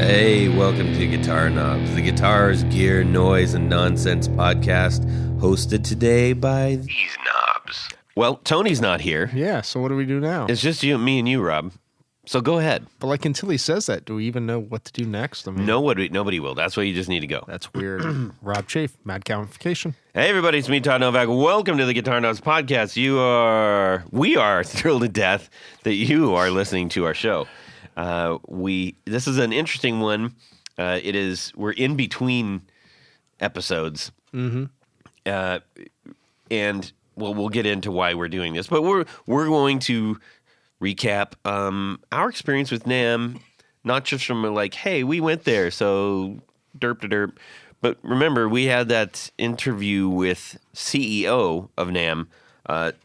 Hey, welcome to Guitar Knobs, the guitars, gear, noise, and nonsense podcast, hosted today by these knobs. Well, Tony's not here. Yeah, so what do we do now? It's just me and you, Rob. So go ahead. But like until he says that, do we even know what to do next? I mean, Nobody will. That's why you just need to go. that's weird. Rob Chafe, Mad Calification. Hey, everybody, it's me, Todd Novak. Welcome to the Guitar Knobs podcast. We are thrilled to death that you are listening to our show. This is an interesting one. We're in between episodes. Mm-hmm. And we'll get into why we're doing this, but we're going to recap our experience with NAMM, not just from like, hey, we went there, so derp to derp. But remember, we had that interview with CEO of NAMM,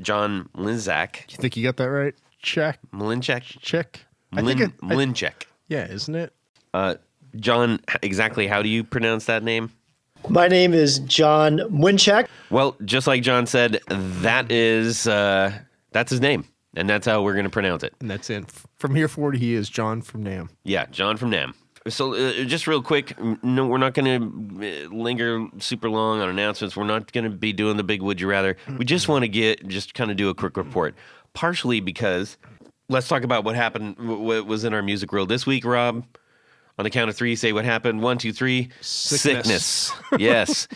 John Mlynczak. You think you got that right? Mlynczak. Check. Mlynczak. Yeah, isn't it? John, exactly how do you pronounce that name? My name is John Mlynczak. Well, just like John said, that's his name, and that's how we're going to pronounce it. And that's it. From here forward, he is John from NAMM. Yeah, John from NAMM. So just real quick, no, we're not going to linger super long on announcements. We're not going to be doing the big would you rather. We just want to just kind of do a quick report, partially because let's talk about what happened, what was in our music world this week, Rob. On the count of three, say what happened. 1, 2, 3. Sickness. Yes.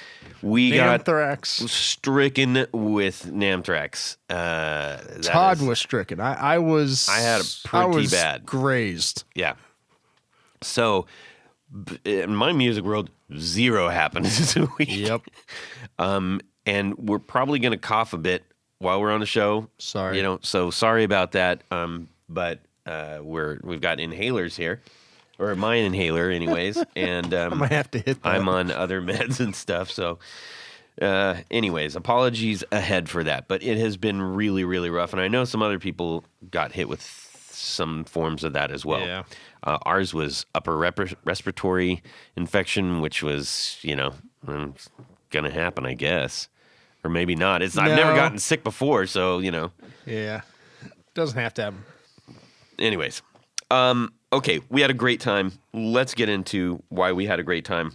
We got stricken with Namthrax. Todd was stricken. I had a pretty bad. Grazed. Yeah. So, in my music world, zero happened this week. Yep. And we're probably going to cough a bit while we're on the show. Sorry. So sorry about that. But we've got inhalers here. Or my inhaler, anyways, and I might have to hit that. I'm on other meds and stuff. So, anyways, apologies ahead for that. But it has been really, really rough, and I know some other people got hit with some forms of that as well. Yeah. Ours was upper respiratory infection, which was, going to happen, I guess, or maybe not. I've never gotten sick before, so Yeah, doesn't have to happen. Anyways. Okay, we had a great time. Let's get into why we had a great time.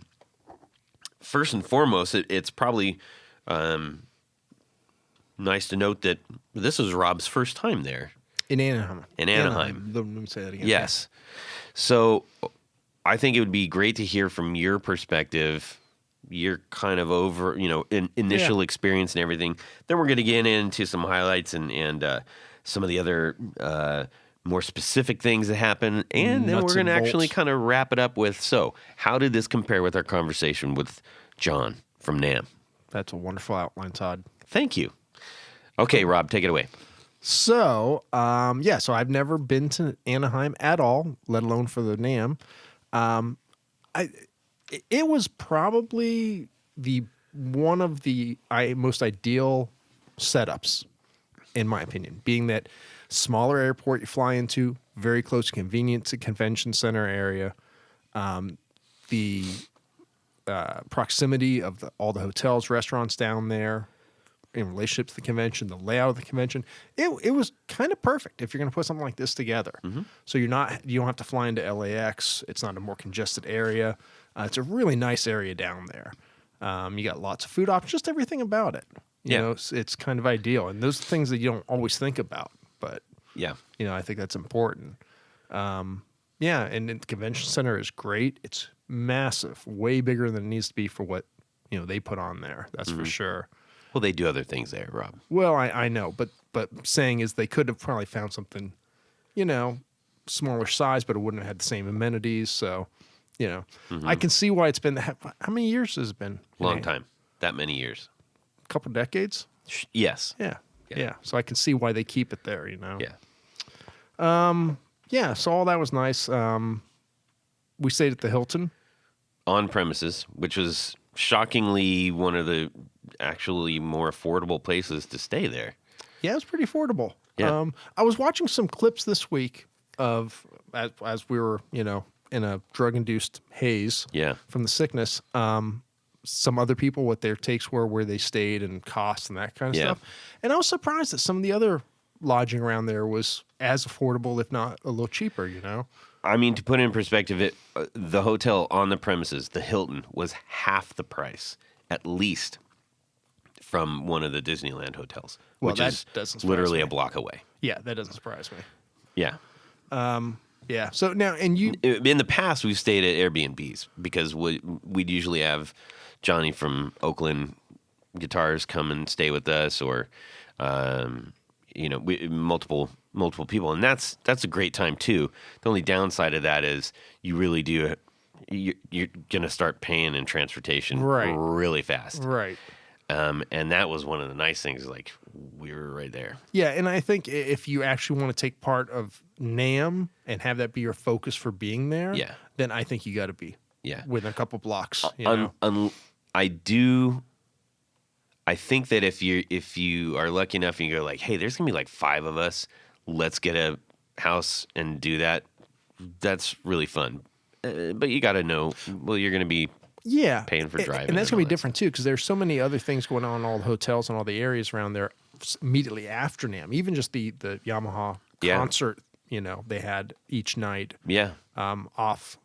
First and foremost, it's probably nice to note that this was Rob's first time there. In Anaheim. Let me say that again. Yes. So I think it would be great to hear from your perspective, your kind of initial experience and everything. Then we're going to get into some highlights and some of the other more specific things that happen, and then we're going to actually kind of wrap it up with, so how did this compare with our conversation with John from NAMM? That's a wonderful outline, Todd. Thank you. Okay, Rob, take it away. So, so I've never been to Anaheim at all, let alone for the NAMM. It was probably one of the most ideal setups, in my opinion, being that smaller airport you fly into, very close convenience to convention center area. The proximity of all the hotels, restaurants down there in relationship to the convention, the layout of the convention, it was kind of perfect if you're going to put something like this together. Mm-hmm. So you don't have to fly into LAX. It's not a more congested area. It's a really nice area down there. You got lots of food options, just everything about it. You know, it's kind of ideal. And those are things that you don't always think about. But, I think that's important. And the convention center is great. It's massive, way bigger than it needs to be for what, they put on there. That's for sure. Well, they do other things there, Rob. Well, I know. But saying is they could have probably found something, smaller size, but it wouldn't have had the same amenities. So, I can see why it's been, how many years has it been? Long time. That many years. A couple decades? Yes. Yeah. So I can see why they keep it there, Yeah. So all that was nice. We stayed at the Hilton. On premises, which was shockingly one of the actually more affordable places to stay there. Yeah, it was pretty affordable. Yeah. I was watching some clips this week of, as we were, in a drug-induced haze from the sickness, some other people, what their takes were, where they stayed and costs and that kind of stuff. And I was surprised that some of the other lodging around there was as affordable, if not a little cheaper, you know? I mean, to put it in perspective, the hotel on the premises, the Hilton, was half the price, at least, from one of the Disneyland hotels, Well, which that is doesn't surprise literally me. a block away. Yeah, that doesn't surprise me. Yeah. Yeah. So now, and you, In the past, we've stayed at Airbnbs because we'd usually have Johnny from Oakland Guitars come and stay with us, or multiple people, and that's a great time too. The only downside of that is you're gonna start paying in transportation Right. really fast, right. and that was one of the nice things. Like, we were right there. Yeah, and I think if you actually want to take part of NAMM and have that be your focus for being there, Yeah. then I think you got to be within a couple blocks. You know? I think that if you are lucky enough and you go like, hey, there's gonna be like 5 of us, let's get a house and do that. That's really fun. But you got to know, well, you're gonna be paying for driving, and that's going to be all that different too, because there's so many other things going on in all the hotels and all the areas around there immediately after NAMM. Even just the Yamaha concert, you know, they had each night. Yeah. Off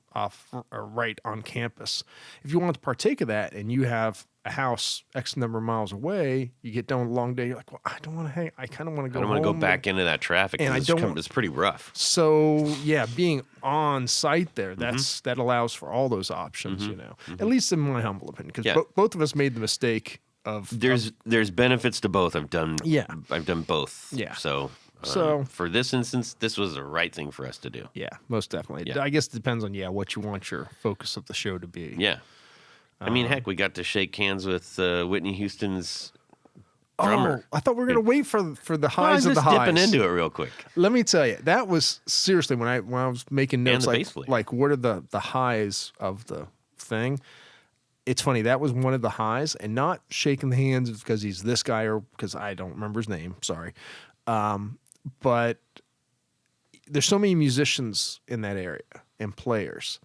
or right on campus. If you want to partake of that and you have a house X number of miles away, you get done with a long day. You're like, well, I don't want to hang. I kind of want to go. I don't want to go back into that traffic. And It's pretty rough. So yeah, being on site there, Mm-hmm. that allows for all those options. You know, at least in my humble opinion, because both of us made the mistake of there's benefits to both. I've done both. Yeah. So for this instance, this was the right thing for us to do. Yeah, most definitely. Yeah. I guess it depends on what you want your focus of the show to be. Yeah. I mean, heck, we got to shake hands with Whitney Houston's drummer. Oh, I thought we were going to wait for the highs of the just highs. dipping into it real quick. Let me tell you, that was seriously when I was making notes, And the bass player. like what are the highs of the thing? It's funny, that was one of the highs, and not shaking the hands because he's this guy or because I don't remember his name. Sorry, but there's so many musicians in that area and players,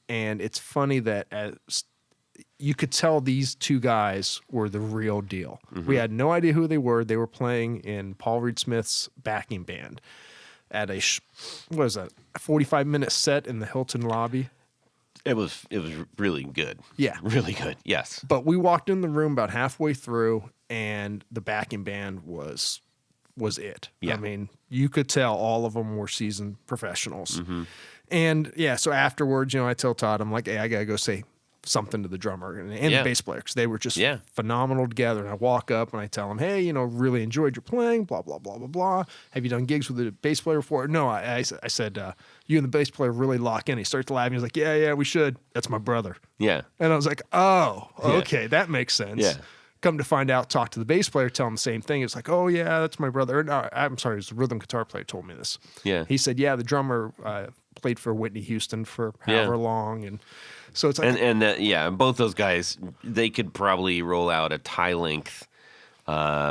and it's funny that you could tell these two guys were the real deal. Mm-hmm. We had no idea who they were. They were playing in Paul Reed Smith's backing band at a 45-minute set in the Hilton lobby. It was really good. Yeah. Really good. Yes. But we walked in the room about halfway through, and the backing band was it. Yeah. I mean, you could tell all of them were seasoned professionals. Mm-hmm. And yeah, so afterwards, I tell Todd, I'm like, hey, I got to go say something to the drummer and the bass player, because they were just phenomenal together. And I walk up and I tell them, hey, really enjoyed your playing, blah, blah, blah, blah, blah. Have you done gigs with the bass player before? No, I said, you and the bass player really lock in. He starts laughing. He's like, yeah, we should. That's my brother. Yeah. And I was like, oh, okay, that makes sense. Yeah. Come to find out, talk to the bass player, tell him the same thing. It's like, oh, yeah, that's my brother. No, I'm sorry, it's the rhythm guitar player told me this. Yeah. He said, yeah, the drummer played for Whitney Houston for however long. And so it's like... And both those guys, they could probably roll out a tie-length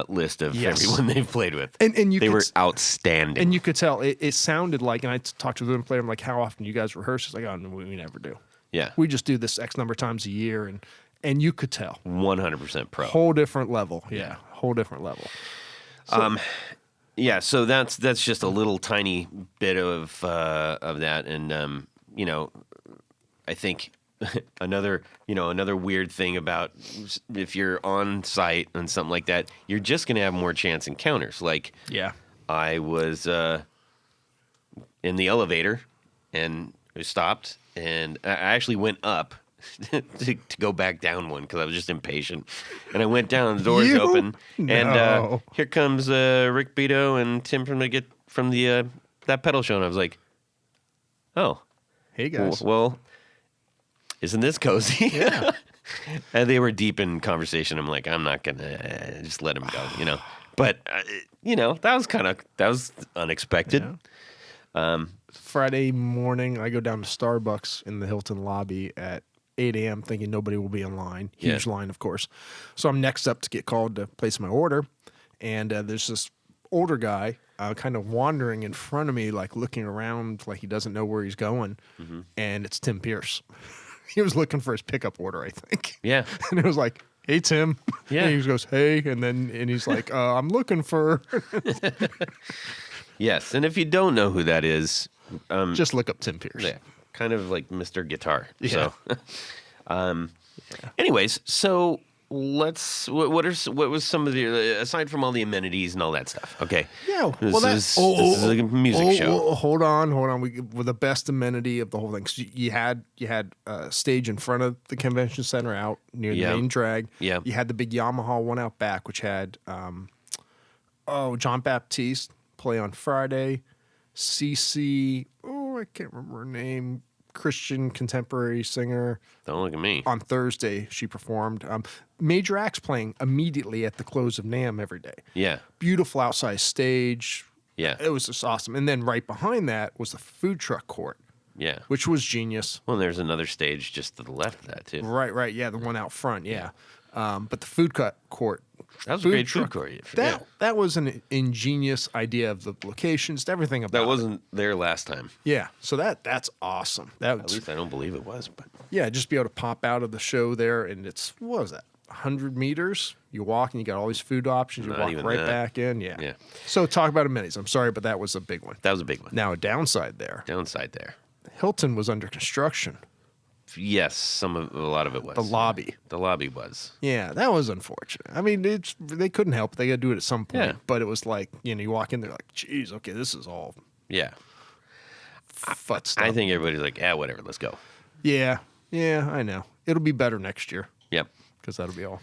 list of everyone they've played with. And they were outstanding. And you could tell, it sounded like, and I talked to the rhythm player, I'm like, how often do you guys rehearse? He's like, oh, no, we never do. Yeah. We just do this X number of times a year, and you could tell. 100% pro. Whole different level. Yeah. Whole different level. So, so that's just a little tiny bit of that, and I think another weird thing about if you're on site and something like that, you're just gonna have more chance encounters. Like, I was in the elevator and we stopped, and I actually went up to go back down one because I was just impatient. And I went down, the door's open, and here comes Rick Beto and Tim from the that pedal show, and I was like, oh, hey guys, well, isn't this cozy? Yeah. And they were deep in conversation. I'm like, I'm not gonna just let him go, But that was unexpected. Yeah. Friday morning, I go down to Starbucks in the Hilton lobby at 8 a.m. thinking nobody will be in line. Huge line, of course. So I'm next up to get called to place my order. And there's this older guy kind of wandering in front of me, like looking around like he doesn't know where he's going. Mm-hmm. And it's Tim Pierce. He was looking for his pickup order, I think. Yeah. And it was like, Hey, Tim. Yeah. And he goes, hey, and he's like, I'm looking for. Yes, and if you don't know who that is, Just look up Tim Pierce. yeah, kind of like Mr. Guitar. Yeah. So, anyways, so what was some of the aside from all the amenities and all that stuff? Okay, Yeah, this is a music show. Hold on. With the best amenity of the whole thing. 'Cause you had a stage in front of the convention center out near the main drag. Yeah. You had the big Yamaha one out back, which had John Baptiste play on Friday. CC, I can't remember her name. Christian contemporary singer. Don't look at me. On Thursday, she performed. Major acts playing immediately at the close of NAMM every day. Yeah, Beautiful outside stage. yeah, It was just awesome. And then right behind that was the food truck court, yeah. which was genius. Well, there's another stage just to the left of that too. Right. Yeah, the one out front. Yeah. But the food court. That was a great truck, food court. That was an ingenious idea of the locations, everything about That it. wasn't there last time. Yeah. So that's awesome. At least I don't believe it was. But Yeah, just be able to pop out of the show there, and it's, what was that, 100 meters? You walk, and you got all these food options. You Not walk even right that. back in. Yeah. Yeah. So talk about amenities. I'm sorry, but that was a big one. that was a big one. Now, a downside there. Downside there. Hilton was under construction. Yes, a lot of it was. The lobby. The lobby was. Yeah, that was unfortunate. I mean, they couldn't help it. They got to do it at some point. Yeah. But it was like, you walk in there like, geez, okay, this is all Yeah. fut stuff. I think everybody's like, whatever, let's go. Yeah, I know. It'll be better next year Yep. because that'll be all.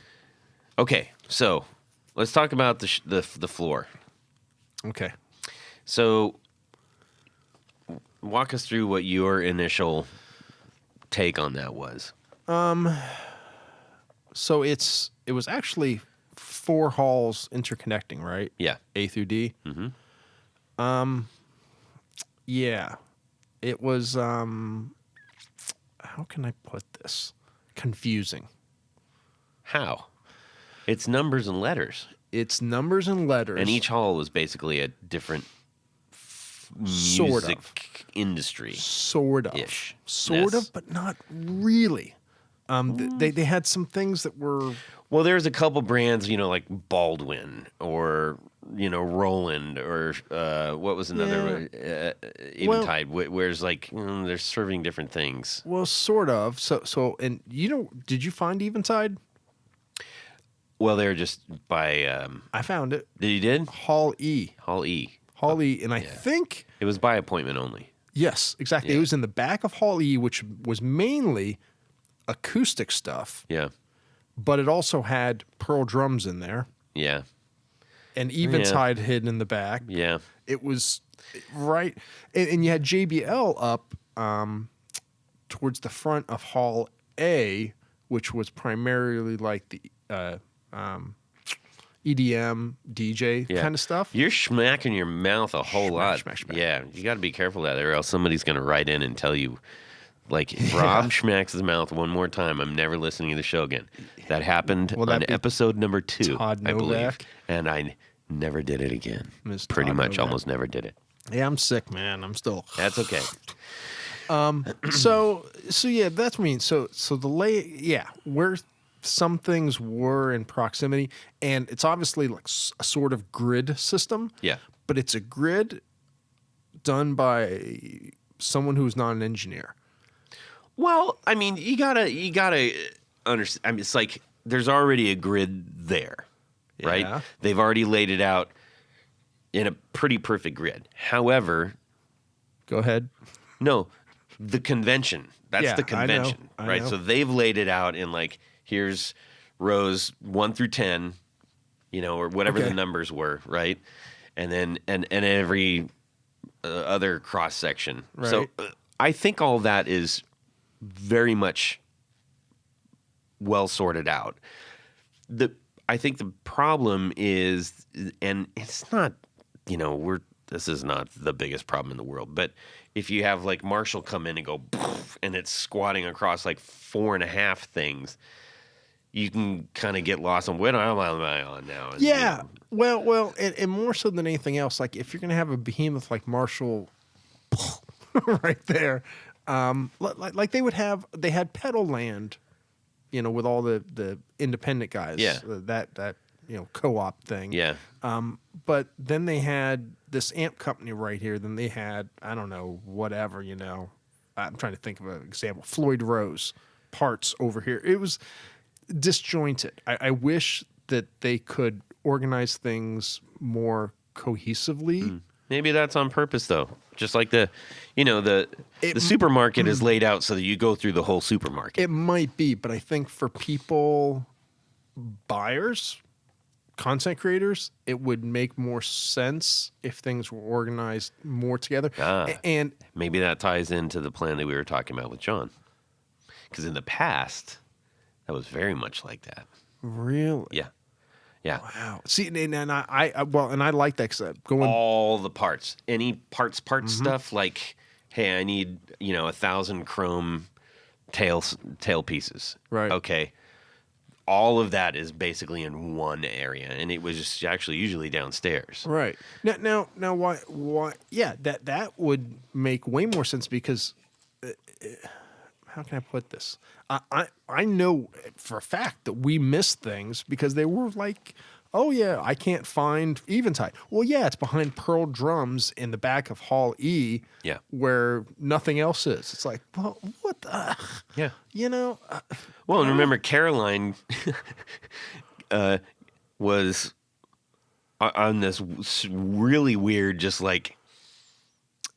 Okay, so let's talk about the floor. Okay. So, walk us through what your initial take on that was. So it was actually 4 halls interconnecting, right? Yeah. A through D. Mm-hmm. Yeah. It was how can I put this? Confusing. How? It's numbers and letters, It's numbers and letters. and each hall was basically a different Sort of. music industry. Sort of. Ish. Sort Ness. of, but not really. They had some things that were Well, there's a couple brands, like Baldwin or Roland or what was another Eventide, where's like they're serving different things. well, sort of. So and did you find Eventide? Well, they're just by. I found it. You did Hall E. Hall E. Hall E, and I think It was by appointment only. yes, exactly. Yeah. It was in the back of Hall E, which was mainly acoustic stuff, Yeah, but it also had Pearl drums in there yeah, and Eventide hidden in the back. yeah. It was right, and you had JBL up towards the front of Hall A, which was primarily like the EDM DJ Yeah. kind of stuff. You're smacking your mouth a whole lot. smack. Yeah, you got to be careful of that, or else somebody's going to write in and tell you, like, if Rob smacks his mouth one more time, I'm never listening to the show again. That happened Will that on be episode number 2, Todd I believe, Novak? and I never did it again. Ms. Pretty Todd much, Novak. almost never did it. Yeah, I'm sick, man. I'm still. That's okay. So yeah, that's what I mean. So where some things were in proximity, and it's obviously like a sort of grid system. Yeah, But it's a grid done by someone who's not an engineer. well, I mean, you gotta understand. I mean, it's like there's already a grid there, right? Yeah. They've already laid it out in a pretty perfect grid. However, Go ahead. no, the convention. That's Yeah, the convention, I right? know. So they've laid it out in like here's rows 1 through 10, or whatever Okay. the numbers were, right? And then and every other cross section. So Right. I think all that is very much well sorted out. I think the problem is, and it's not, this is not the biggest problem in the world, but if you have like Marshall come in and go, and it's squatting across like 4.5 things, you can kind of get lost on what am I on now? And, Yeah. Well, and more so than anything else, like if you're gonna have a behemoth like Marshall, right there, like they had Pedal Land, with all the independent guys. Yeah. That co-op thing. Yeah. But then they had this amp company right here. Then they had, I don't know, whatever, I'm trying to think of an example. Floyd Rose parts over here. It was disjointed. I wish that they could organize things more cohesively. Maybe that's on purpose, though. Just like the supermarket is laid out so that you go through the whole supermarket. It might be, but I think for people, buyers, content creators, it would make more sense if things were organized more together. And maybe that ties into the plan that we were talking about with John. Because in the past, that was very much like that. Really? Yeah. Yeah. Wow. See, and I like that because going all the parts, any parts stuff. Like, hey, I need 1,000 chrome tail pieces. Right. Okay. All of that is basically in one area, and it was just actually usually downstairs. Right. Now, why? Yeah, that would make way more sense because. How can I put this? I know for a fact that we missed things because they were like, oh yeah, I can't find Eventide. Well, yeah, it's behind Pearl Drums in the back of Hall E. Yeah. Where nothing else is. It's like, well, what the? Yeah. Well, and remember, Caroline was on this really weird, just like.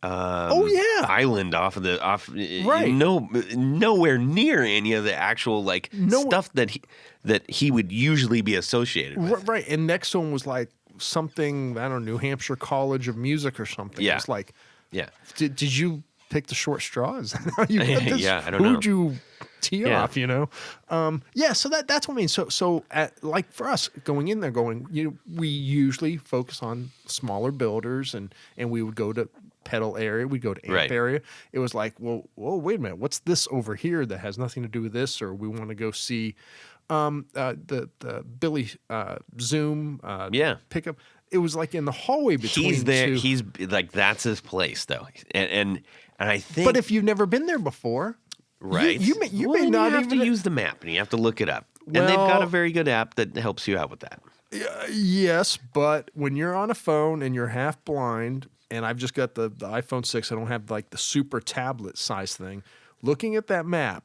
Island off right. Nowhere near any of the actual stuff that he would usually be associated with. Right, and next one was like something, I don't know, New Hampshire College of Music or something. Yeah. It's like, yeah. Did you pick the short straw? Is that how you got this? Yeah, I don't know. Who'd you tee off? So that's what I mean. So like for us going in there, we usually focus on smaller builders, and we would go to pedal area, we'd go to amp area. It was like, whoa, wait a minute, what's this over here that has nothing to do with this? Or we want to go see the Billy Zoom pickup. It was like in the hallway between. He's there. Two. He's like, that's his place, though, and I think. But if you've never been there before, right, you may not have to use the map, and you have to look it up. And they've got a very good app that helps you out with that. Yes, but when you're on a phone and you're half blind. And I've just got the iPhone 6. I don't have like the super tablet size thing. Looking at that map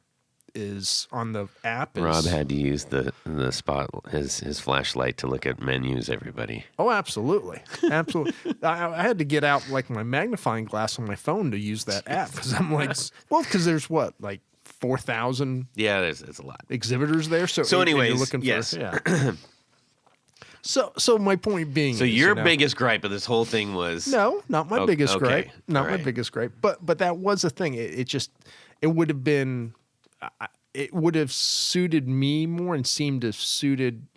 is on the app. Rob had to use the spot his flashlight to look at menus. Everybody. Oh, absolutely, absolutely. I had to get out like my magnifying glass on my phone to use that app because I'm like, because there's what 4,000. Yeah, there's a lot exhibitors there. So anyways, you're looking for, yes. Yeah. So my point being, so your biggest gripe of this whole thing was not my biggest gripe, not my biggest gripe, but that was a thing. It would have been, it would have suited me more and seemed to have suited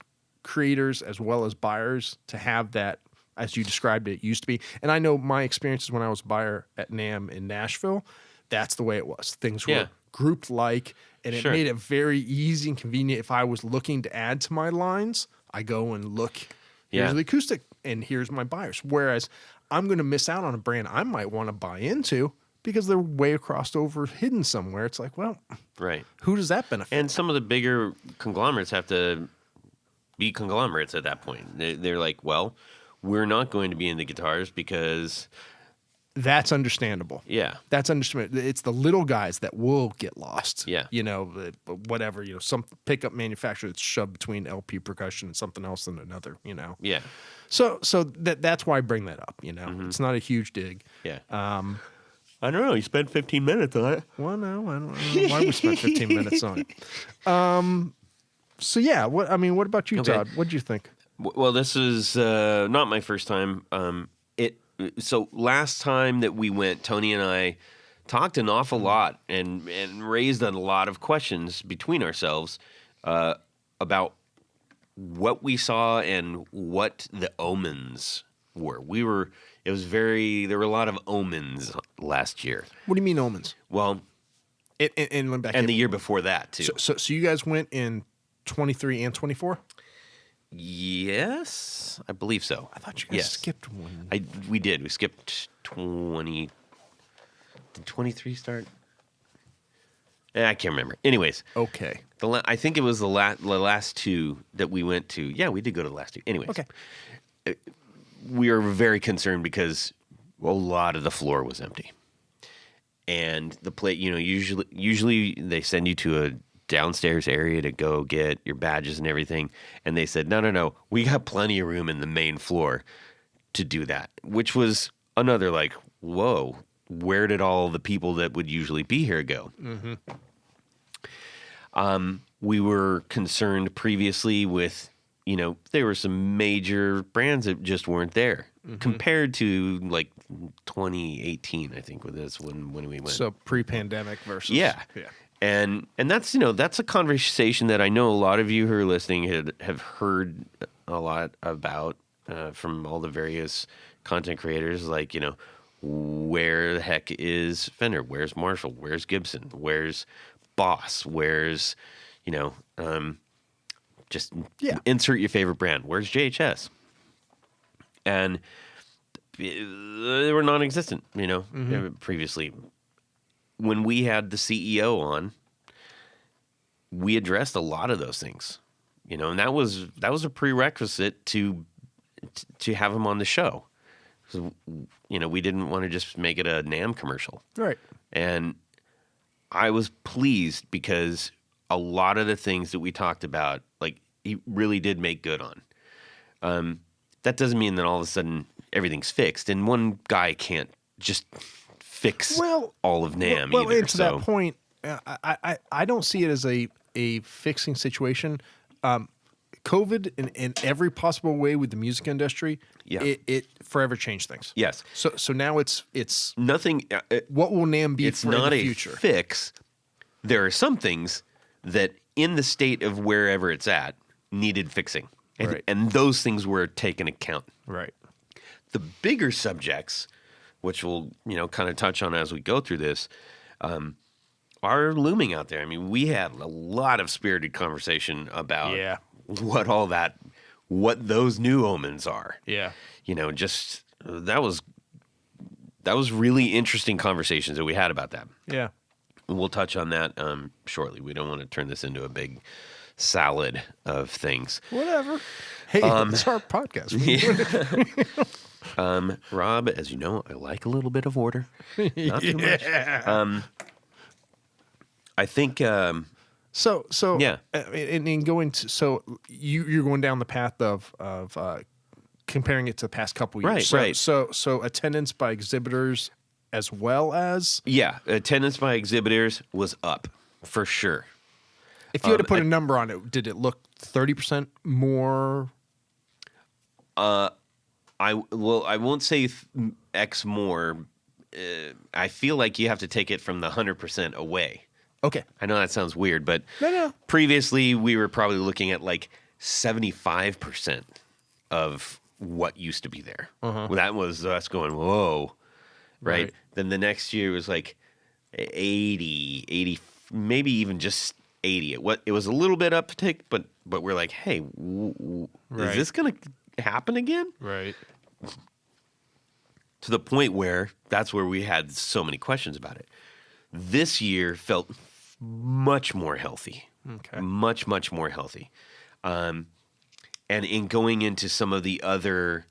creators as well as buyers to have that, as you described it used to be. And I know my experiences when I was a buyer at NAMM in Nashville, that's the way it was. Things were grouped and it made it very easy and convenient. If I was looking to add to my lines, I go and look, here's the acoustic, and here's my buyers. Whereas I'm going to miss out on a brand I might want to buy into because they're way across over, hidden somewhere. It's like, well, who does that benefit? And some of the bigger conglomerates have to be conglomerates at that point. They're like, well, we're not going to be in the guitars because... That's understandable. Yeah. That's understandable. It's the little guys that will get lost. Yeah. Whatever, some pickup manufacturer that's shoved between LP percussion and something else and another, Yeah. So that's why I bring that up, It's not a huge dig. Yeah. I don't know. You spent 15 minutes on it. Well, no, I don't know why we spent 15 minutes on it. So yeah, what about you, Todd? What did you think? Well, this is not my first time. So last time that we went, Tony and I talked an awful lot and raised a lot of questions between ourselves about what we saw and what the omens were. There were a lot of omens last year. What do you mean omens? Well, and the year before that too. So you guys went in 23 and 24? Yes, I believe so. I thought you guys skipped one. We did. We skipped 20. Did 23 start? I can't remember. Anyways. Okay. I think it was the last two that we went to. Yeah, we did go to the last two. Anyways, Okay. We were very concerned because a lot of the floor was empty, and the plate. Usually they send you to a downstairs area to go get your badges and everything, and they said, no, we got plenty of room in the main floor to do that, which was another like, whoa, where did all the people that would usually be here go? Mm-hmm. We were concerned previously with, there were some major brands that just weren't there compared to like 2018, I think, with this when we went. So pre-pandemic versus yeah. And that's that's a conversation that I know a lot of you who are listening have heard a lot about from all the various content creators. Like, where the heck is Fender? Where's Marshall? Where's Gibson? Where's Boss? Where's just insert your favorite brand? Where's JHS? And they were non-existent, previously. When we had the CEO on, we addressed a lot of those things, and that was a prerequisite to have him on the show. Because, we didn't want to just make it a NAMM commercial. Right. And I was pleased because a lot of the things that we talked about, like, he really did make good on. That doesn't mean that all of a sudden everything's fixed, and one guy can't just fix all of NAMM either. And to that point, I don't see it as a fixing situation. COVID in every possible way with the music industry, it forever changed things. Yes. So now it's nothing. What will NAMM be it's for not in the a future? Fix. There are some things that in the state of wherever it's at needed fixing. And those things were taken account. Right. The bigger subjects, which we'll kind of touch on as we go through this, are looming out there. I mean, we had a lot of spirited conversation about what those new omens are. Yeah. Just that was really interesting conversations that we had about that. Yeah. We'll touch on that shortly. We don't want to turn this into a big salad of things. Whatever. Hey, it's our podcast. Rob, as you know, I like a little bit of order. Not too much. I think So in going to you're going down the path of comparing it to the past couple years. Right. So attendance by exhibitors as well as attendance by exhibitors was up for sure. If you had to put a number on it, did it look 30% more? I won't say X more. I feel like you have to take it from the 100% away. Okay. I know that sounds weird, but no. Previously we were probably looking at like 75% of what used to be there. Well, that was us going, whoa, right? Then the next year was like 80, maybe even just 80. It was a little bit uptick, but we're like, hey, is this going to happen again? Right. To the point where that's where we had so many questions about it. This year felt much more healthy. Okay. Much more healthy. And in going into some of the other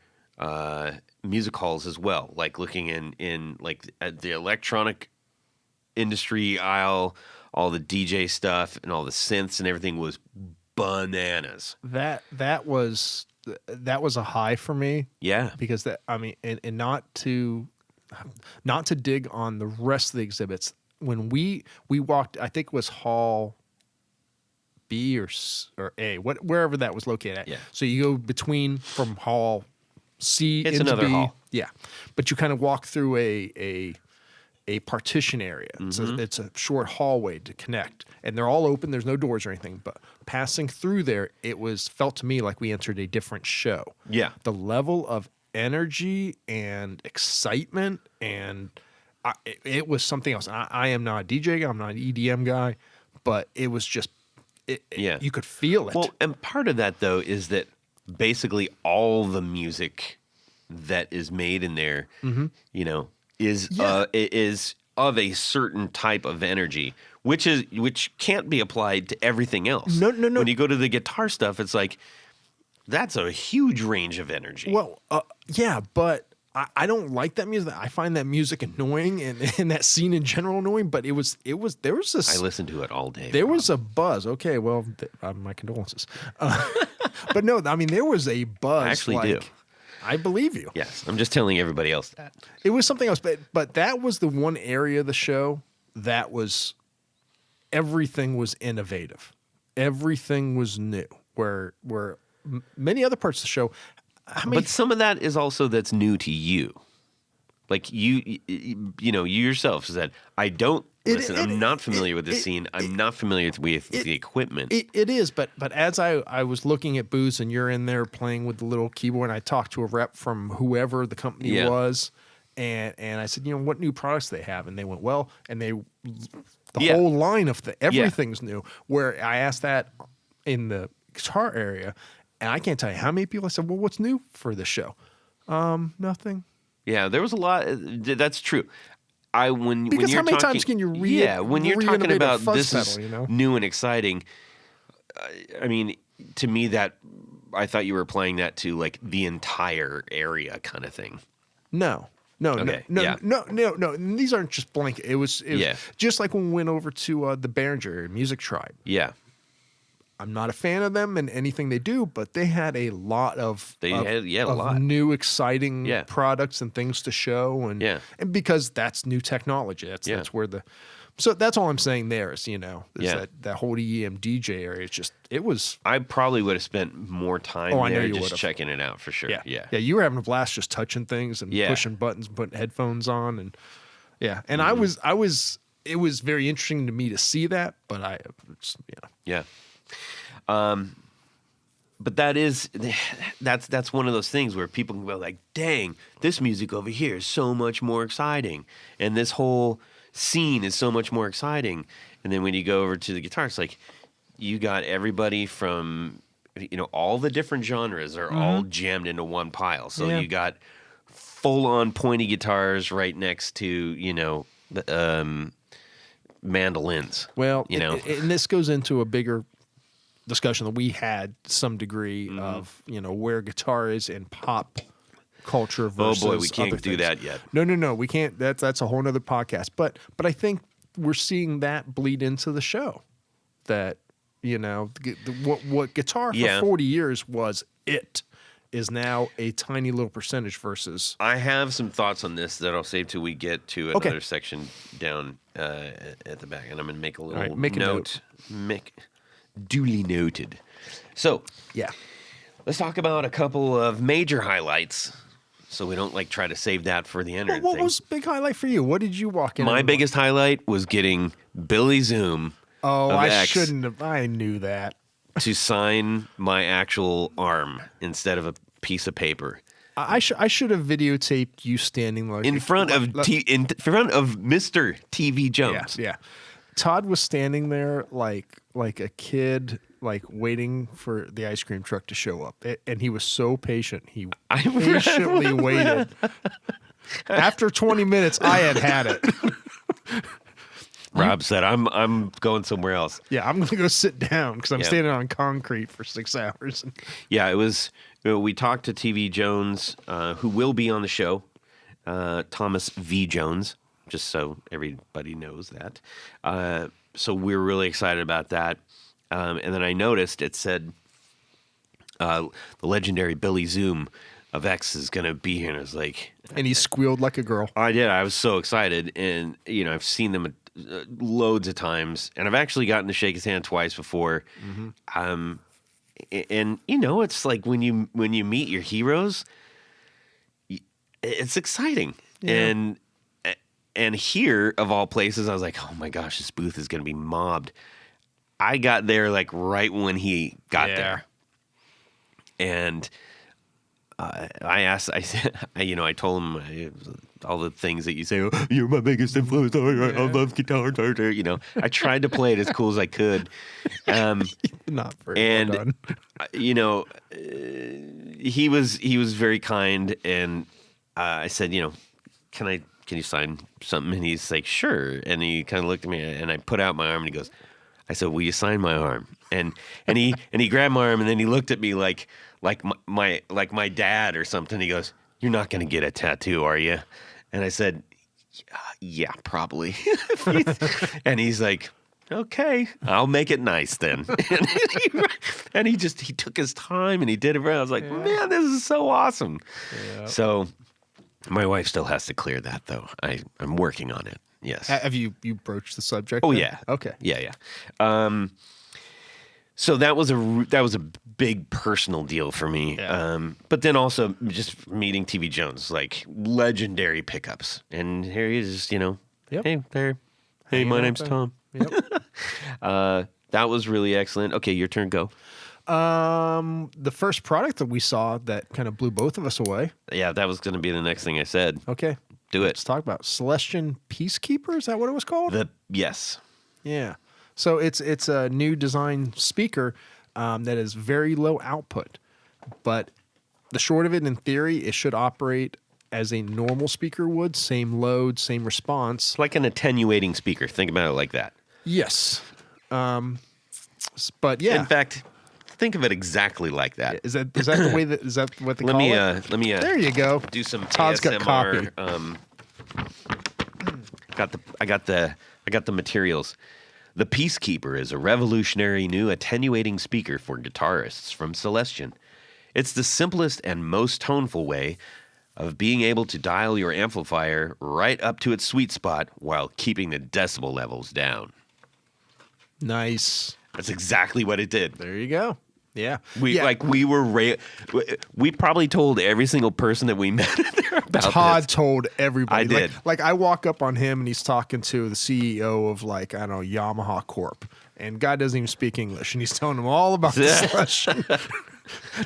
music halls as well, like looking in like at the electronic industry aisle, all the DJ stuff and all the synths and everything was bananas. That was a high for me. Yeah. Because and not to dig on the rest of the exhibits. When we walked, I think it was Hall B or A, wherever that was located at. Yeah. So you go from Hall C it's into another B. hall. Yeah. But you kind of walk through a partition area. It's a short hallway to connect. And they're all open. There's no doors or anything. But passing through there, felt to me like we entered a different show. Yeah. The level of energy and excitement and it was something else. I am not a DJ guy. I'm not an EDM guy. But it was just, you could feel it. Well, and part of that, though, is that basically all the music that is made in there, is of a certain type of energy, which can't be applied to everything else. No. When you go to the guitar stuff, it's like that's a huge range of energy. Well, yeah, but I don't like that music. I find that music annoying and that scene in general annoying. But there was this. I listened to it all day. There was a buzz. Okay, well, my condolences. But no, I mean there was a buzz. I actually do. I believe you. Yes, I'm just telling everybody else that. It was something else, but that was the one area of the show that was everything was innovative, everything was new. Where many other parts of the show, but some of that is also that's new to you. Like you yourself said, I don't listen. I'm not familiar with this scene. I'm not familiar with the equipment. It is, but as I was looking at booths and you're in there playing with the little keyboard, and I talked to a rep from whoever the company was, and I said, what new products they have, and they went, well, and the whole line of everything's new. Where I asked that in the guitar area, and I can't tell you how many people I said, well, what's new for this show? Nothing. Yeah, there was a lot. That's true. When because you're how many talking, times can you when you're talking about this pedal, is new and exciting, I mean, to me that I thought you were playing that to like the entire area kind of thing. No. Okay, No. These aren't just blanket. It was just like when we went over to the Behringer Music Tribe. Yeah. I'm not a fan of them and anything they do, but they had a lot of new exciting products and things to show, and because that's new technology. That's where so that's all I'm saying there is that whole EM DJ area. It was. I probably would have spent more time there just checking it out for sure. Yeah. You were having a blast just touching things and pushing buttons, and putting headphones on, and and I was. It was very interesting to me to see that, but but that's one of those things where people can go like, dang, this music over here is so much more exciting, and this whole scene is so much more exciting. And then when you go over to the guitar, it's like you got everybody from all the different genres are all jammed into one pile. So you got full on pointy guitars right next to the mandolins. Well, and this goes into a bigger discussion that we had some degree of where guitar is in pop culture versus we can't other do things. that yet. No, we can't. That's a whole nother podcast. But I think we're seeing that bleed into the show. That what guitar for 40 years was is now a tiny little percentage versus. I have some thoughts on this that I'll save till we get to another section down at the back, and I'm going to make a little note. Duly noted. So, let's talk about a couple of major highlights so we don't try to save that for the end. What was the big highlight for you? What did you walk in? My biggest highlight was getting Billy Zoom. Oh, I shouldn't have. I knew that. To sign my actual arm instead of a piece of paper. I should have videotaped you standing in front of Mr. TV Jones. Yeah. Todd was standing there like a kid, waiting for the ice cream truck to show up, and he was so patient. He patiently waited. After 20 minutes, I had it. Rob said, "I'm going somewhere else." Yeah, I'm going to go sit down because I'm standing on concrete for 6 hours. Yeah, it was. We talked to TV Jones, who will be on the show, Thomas V. Jones. Just so everybody knows that. So we're really excited about that. And then I noticed it said the legendary Billy Zoom of X is going to be here. And I was like... And he squealed like a girl. I did. I was so excited. And, I've seen them loads of times. And I've actually gotten to shake his hand twice before. Mm-hmm. And, it's like when you meet your heroes, it's exciting. Yeah. And here, of all places, I was like, oh my gosh, this booth is going to be mobbed. I got there right when he got there. And I told him all the things that you say, oh, you're my biggest influence. I love guitar. I tried to play it as cool as I could. Not very well done. He was very kind. And I said, can can you sign something? And he's like, sure. And he kind of looked at me, and I put out my arm, and he goes, I said, will you sign my arm? And he grabbed my arm, and then he looked at me like my dad or something. He goes, you're not going to get a tattoo, are you? And I said, yeah, probably. And he's like, okay, I'll make it nice then. And he took his time and he did it right. I was like, man, this is so awesome. Yep. So my wife still has to clear that, though. I'm working on it. Yes. Have you broached the subject? Oh, then? yeah. Okay. Yeah. So that was a big personal deal for me. Yeah. But then also just meeting TV Jones, like legendary pickups. And here he is, yep. Hey there. Hey, my name's Tom. Yep. That was really excellent. Okay, your turn, go. The first product that we saw that kind of blew both of us away. Yeah, that was going to be the next thing I said. Okay. Do it. Let's talk about Celestian Peacekeeper. Is that what it was called? Yes. Yeah. So it's a new design speaker that is very low output, but the short of it, in theory, it should operate as a normal speaker would, same load, same response. It's like an attenuating speaker. Think about it like that. Yes. But yeah. In fact, think of it exactly like that. Is that the way is that what they call it? Let me. There you go. Do some Todd's ASMR. got copy. I got the materials. The Peacekeeper is a revolutionary new attenuating speaker for guitarists from Celestian. It's the simplest and most toneful way of being able to dial your amplifier right up to its sweet spot while keeping the decibel levels down. Nice. That's exactly what it did. There you go. Yeah. We probably told every single person that we met there about Todd this. told everybody. I did. Like I walk up on him and he's talking to the CEO of Yamaha Corp. And guy doesn't even speak English and he's telling them all about the Celestian.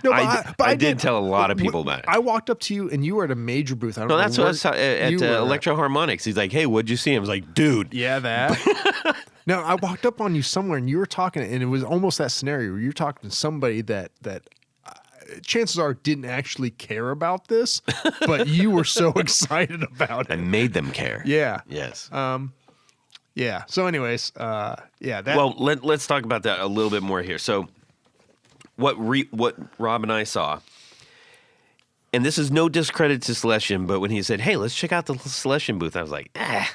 No, I did tell a lot of people about it. I walked up to you and you were at a major booth. No, that's what I was at Electro Harmonics. He's like, hey, what'd you see? I was like, dude. Yeah, that. No, I walked up on you somewhere and you were talking, and it was almost that scenario where you're talking to somebody that chances are didn't actually care about this, but you were so excited about it. I made them care. Yeah. Yes. Yeah. So anyways, Well, let's talk about that a little bit more here. So what Rob and I saw, and this is no discredit to Celestian, but when he said, hey, let's check out the Celestian booth, I was like, Yeah.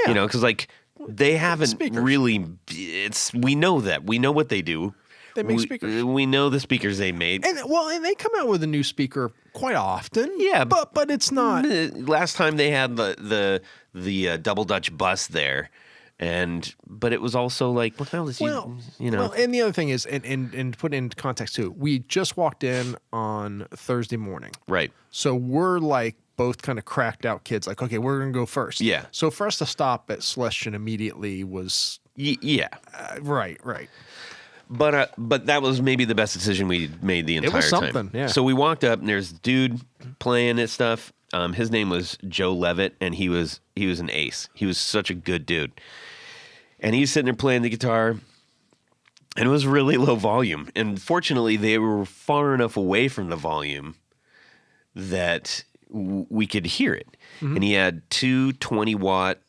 Because they haven't speakers. really. We know that. We know what they do. They make speakers. We know the speakers they made. And they come out with a new speaker quite often. Yeah, but it's not. Last time they had the double Dutch bus there, but it was also like, what the hell is Well, and the other thing is, and to put it into context too, we just walked in on Thursday morning. Right. So we're like both kind of cracked out kids. Like, okay, we're gonna go first. Yeah. So for us to stop at Celestian immediately was yeah. Right. But that was maybe the best decision we made the entire time. It was something, yeah. So we walked up, and there's a dude playing this stuff. His name was Joe Levitt, and he was an ace. He was such a good dude. And he's sitting there playing the guitar, and it was really low volume. And fortunately, they were far enough away from the volume that we could hear it. Mm-hmm. And he had two 20-watt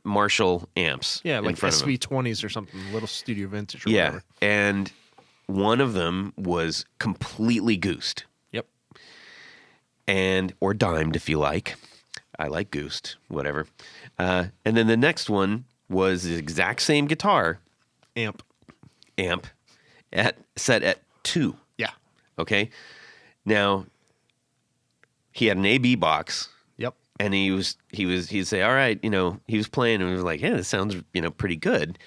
Marshall amps. Yeah, like SV20s or something, little studio vintage or whatever. And one of them was completely goosed. Yep. Or dimed, if you like. I like goosed, whatever. And then the next one was the exact same guitar. Amp. Set at 2. Yeah. Okay. Now, he had an AB box. Yep. And he'd say, all right, he was playing and we was like, yeah, this sounds, pretty good.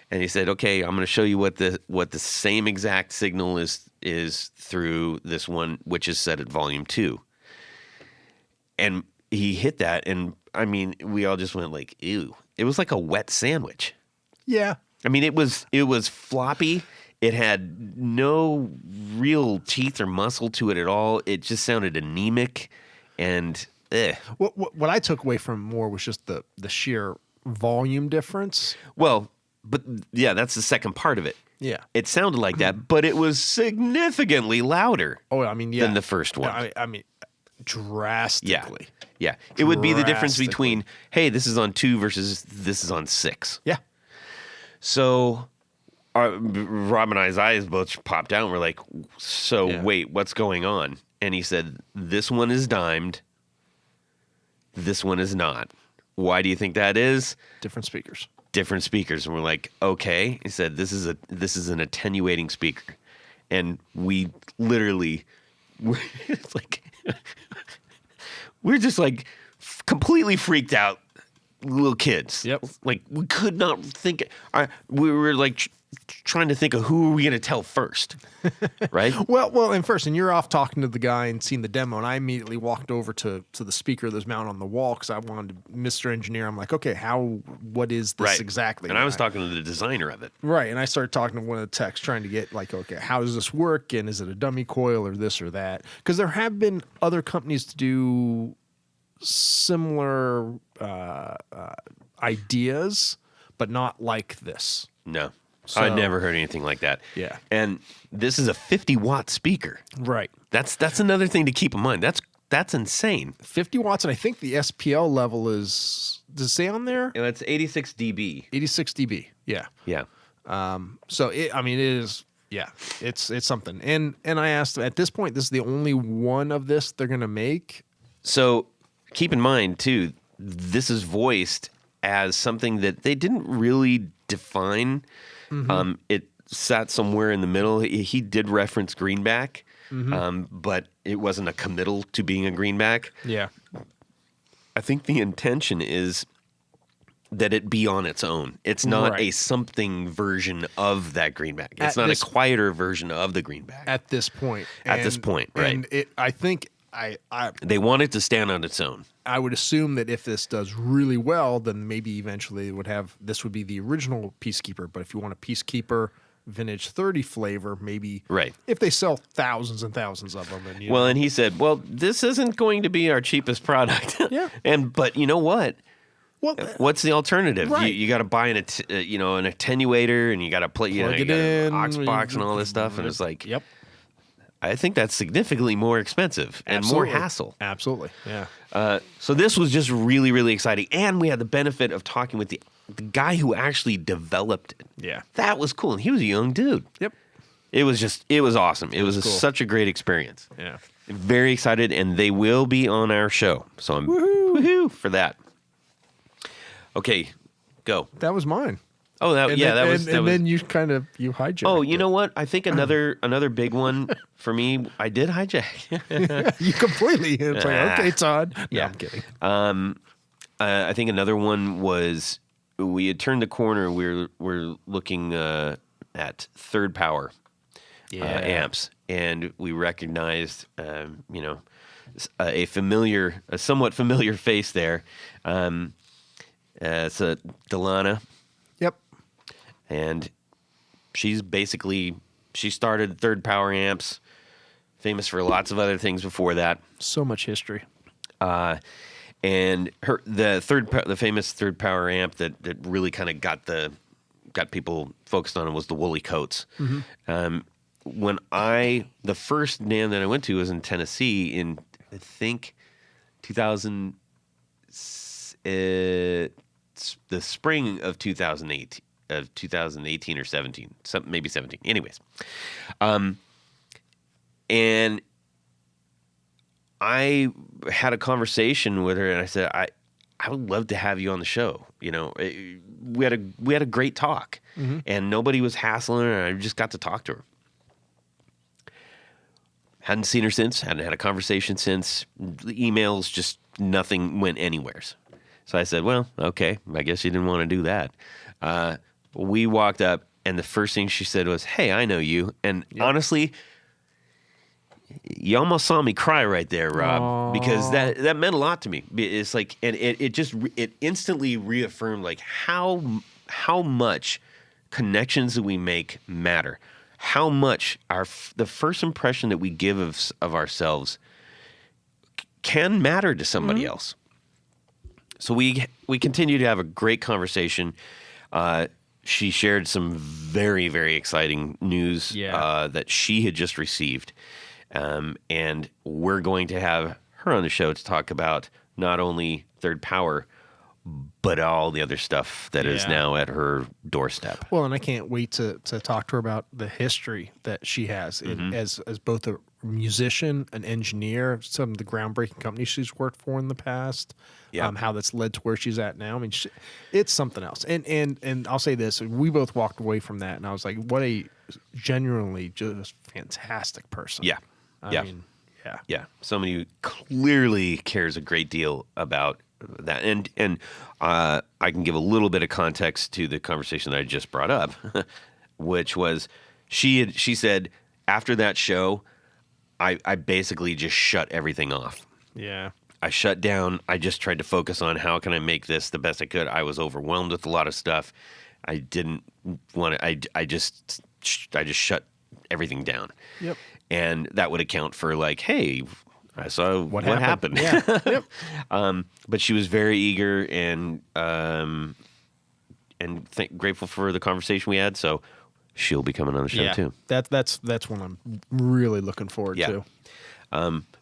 And he said, okay, I'm going to show you what the same exact signal is through this one, which is set at volume 2. And he hit that, and I mean, we all just went like, ew. It was like a wet sandwich. Yeah. I mean, it was floppy. It had no real teeth or muscle to it at all. It just sounded anemic and What I took away from more was just the sheer volume difference. Well, but yeah, that's the second part of it. Yeah. It sounded like that, but it was significantly louder. Oh, I mean, yeah. Than the first one. I mean, drastically. Yeah. It would be the difference between, hey, this is on 2 versus this is on 6. Yeah. So Rob and I's eyes both popped out and we're like, wait, what's going on? And he said, this one is dimed. This one is not. Why do you think that is? Different speakers. And we're like, okay. He said, this is an attenuating speaker. And we literally, it's like, we're just like completely freaked out little kids. Yep. Like we could not think, we were like trying to think of who are we going to tell first, right? Well, and you're off talking to the guy and seeing the demo, and I immediately walked over to the speaker that's mounted on the wall because I wanted to, Mr. Engineer, I'm like, okay, what is this exactly? And I was talking to the designer of it. Right, and I started talking to one of the techs trying to get like, okay, how does this work, and is it a dummy coil or this or that? Because there have been other companies to do similar ideas, but not like this. No. So, I'd never heard anything like that. Yeah. And this is a 50-watt speaker. Right. That's another thing to keep in mind. That's insane. 50 watts, and I think the SPL level is, does it say on there? And that's 86 dB. 86 dB. Yeah. Yeah. So it is, yeah, it's something. And I asked, at this point, this is the only one of this they're going to make. So keep in mind too, this is voiced as something that they didn't really define. Mm-hmm. It sat somewhere in the middle. He did reference greenback, but it wasn't a committal to being a greenback. Yeah. I think the intention is that it be on its own. It's not a something version of that greenback. It's not a quieter version of the greenback. At this point. At this point, right. And I think they want it to stand on its own. I would assume that if this does really well, then maybe eventually this would be the original Peacekeeper. But if you want a Peacekeeper Vintage 30 flavor, maybe if they sell thousands and thousands of them. And, and he said, well, this isn't going to be our cheapest product. Yeah. But you know what? Well, what's the alternative? Right. You got to buy an attenuator, and you got to plug it in, aux box and all this stuff. And it's like, yep. I think that's significantly more expensive and more hassle. Absolutely, yeah. So this was just really, really exciting. And we had the benefit of talking with the guy who actually developed it. Yeah. That was cool. And he was a young dude. Yep. It was awesome. It was cool. Such a great experience. Yeah. Very excited, and they will be on our show. So I'm woohoo for that. Okay, go. That was mine. Oh, that was. Then you hijacked. Oh, you know what? I think another big one for me. I did hijack. You completely. It's like, okay, Todd. No, Yeah, I'm kidding. I think another one was we had turned the corner. We're looking at third power amps, and we recognized a somewhat familiar face there. It's a Delana. Yep. And she started third power amps, famous for lots of other things before that. So much history. And the famous third power amp that really kind of got people focused on it was the Woolly Coats. Mm-hmm. The first NAMM that I went to was in Tennessee in I think 2000. The spring of 2018 or 17, maybe 17. Anyways, and I had a conversation with her, and I said, I would love to have you on the show. We had a great talk, and nobody was hassling her, and I just got to talk to her. Hadn't seen her since. Hadn't had a conversation since. The emails, just nothing went anywheres. So I said, well, okay, I guess you didn't want to do that. We walked up, and the first thing she said was, hey, I know you. And honestly, you almost saw me cry right there, Rob, because that meant a lot to me. It's like, and it instantly reaffirmed like how much connections that we make matter, how much the first impression that we give of ourselves can matter to somebody else. So we continue to have a great conversation. She shared some very, very exciting news that she had just received. And we're going to have her on the show to talk about not only Third Power, but all the other stuff that is now at her doorstep. Well, and I can't wait to talk to her about the history that she has as both a musician, an engineer, some of the groundbreaking companies she's worked for in the past, how that's led to where she's at now. I mean, it's something else. And I'll say this, we both walked away from that, and I was like, what a genuinely just fantastic person. Yeah. I mean, Yeah. Somebody who clearly cares a great deal about that. And I can give a little bit of context to the conversation that I just brought up, which was she said after that show, I basically just shut everything off. Yeah. I shut down. I just tried to focus on how can I make this the best I could. I was overwhelmed with a lot of stuff. I didn't want to. I just shut everything down. Yep. And that would account for like, hey, I saw what happened. Yeah. Yep. But she was very eager and grateful for the conversation we had. So she'll be coming on the show too. That's one I'm really looking forward to.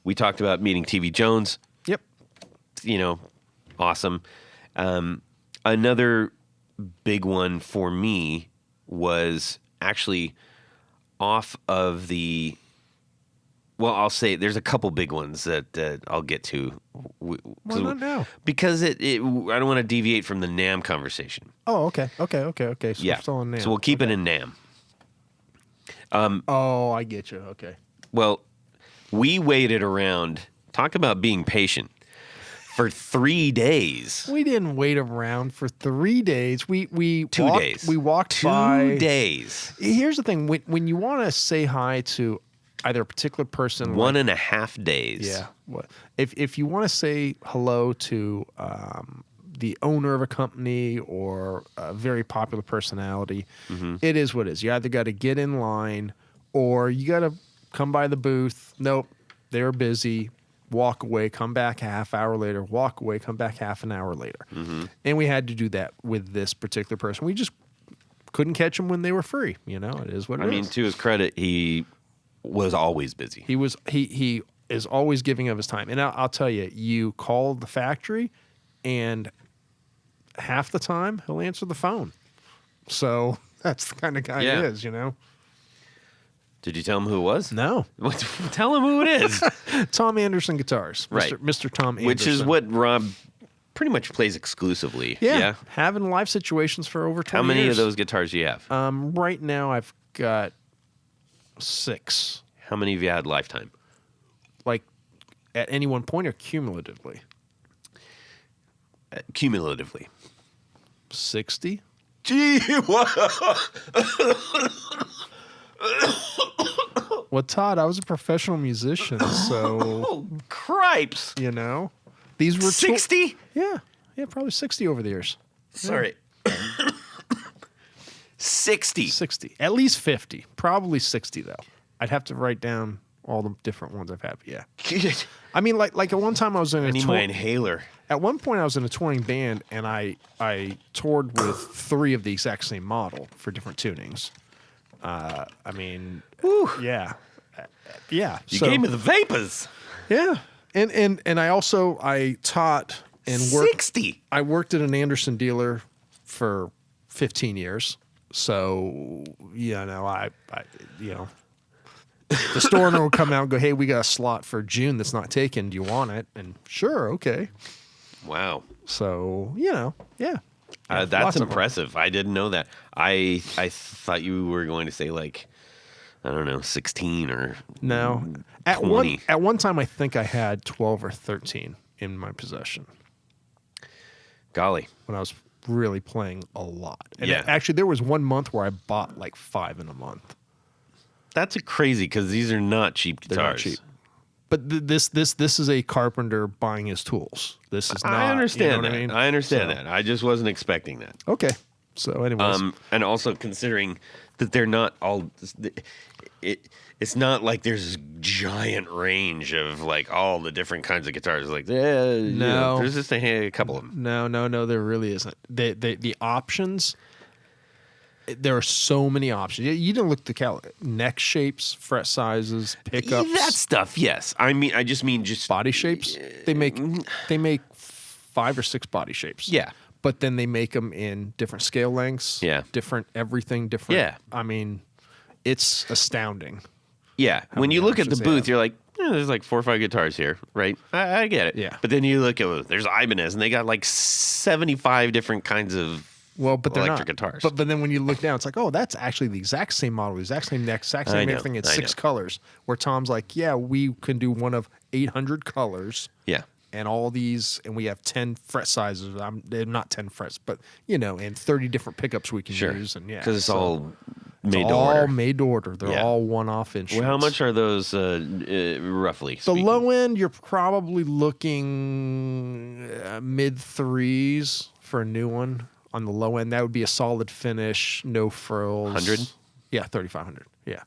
We talked about meeting TV Jones. Yep. Awesome. Another big one for me was actually off of the. Well, I'll say there's a couple big ones that I'll get to. Why not now? Because I don't want to deviate from the NAMM conversation. Oh, okay. So we're still on NAMM. So we'll keep it in NAMM. I get you. Okay. Well, we waited around. Talk about being patient. For 3 days. We didn't wait around for 3 days. We 2 days. We walked 2 by. days. Here's the thing: when you want to say hi to either a particular person, 1.5 days. Yeah. If you want to say hello to the owner of a company or a very popular personality, it is what it is. You either got to get in line or you got to come by the booth. Nope, they're busy. Walk away, come back a half hour later, walk away, come back half an hour later. And we had to do that with this particular person. We just couldn't catch them when they were free. It is what it is. I mean, to his credit, he was always busy. He is always giving of his time. And I'll tell you, you call the factory and half the time he'll answer the phone. So that's the kind of guy he is, Did you tell him who it was? No. Tell him who it is. Tom Anderson Guitars. Right. Mr. Tom Anderson. Which is what Rob pretty much plays exclusively. Yeah. Having live situations for over 20 years. How many of those guitars do you have? Right now I've got 6. How many have you had lifetime? Like at any one point or cumulatively? Cumulatively. 60. Gee, what? Well, Todd, I was a professional musician, so Oh, cripes. These were 60? Yeah, probably 60 over the years. Sorry. 60. 60. At least 50. Probably 60 though. I'd have to write down all the different ones I've had. Yeah. I mean, like at one time I was in I need my inhaler. At one point I was in a touring band and I toured with 3 of the exact same model for different tunings. I mean, yeah. You gave me the vapors. Yeah. And I taught and worked. 60. I worked at an Anderson dealer for 15 years. So, the store owner would come out and go, hey, we got a slot for June that's not taken. Do you want it? And sure. Okay. Wow. So, yeah. That's impressive. I didn't know that. I thought you were going to say like, I don't know, 16 or no. 20. At one time, I think I had 12 or 13 in my possession. Golly. When I was really playing a lot. And Yeah. actually, there was one month where I bought like 5 in a month. That's crazy because these are not cheap guitars. They're not cheap. But this is a carpenter buying his tools. This is not. I understand that. What I mean? I understand that. I just wasn't expecting that. Okay. So, anyways. And also considering that they're not all. It's not like there's this giant range of like all the different kinds of guitars. Like, no, there's just a couple of them. No, there really isn't. The options. there are so many options. You didn't look at the neck shapes, fret sizes, pickups. That stuff, yes. I mean, I just mean just body shapes. They make 5 or 6 body shapes. Yeah. But then they make them in different scale lengths. Yeah. Different everything. Different. Yeah. I mean, it's astounding. Yeah. When you look at the options they booth, have. you're like, there's like 4 or 5 guitars here, right? I get it. Yeah. But then you look at there's Ibanez, and they got like 75 different kinds of But they're electric not. guitars. But then when you look down, it's like, oh, that's actually the exact same model, the exact same neck, exact I same know, everything in I 6 know. colors. Where Tom's like, yeah, we can do one of 800 colors. Yeah. And all these, and we have 10 fret sizes. They're not 10 frets, but and 30 different pickups we can Sure. use. And Because it's so all it's made to all order. made to order. They're Yeah. all one-off instruments. Well, how much are those roughly? The speaking? low end, you're probably looking mid 3s for a new one. On the low end, that would be a solid finish, no frills. 100? Yeah, 3,500. Yeah.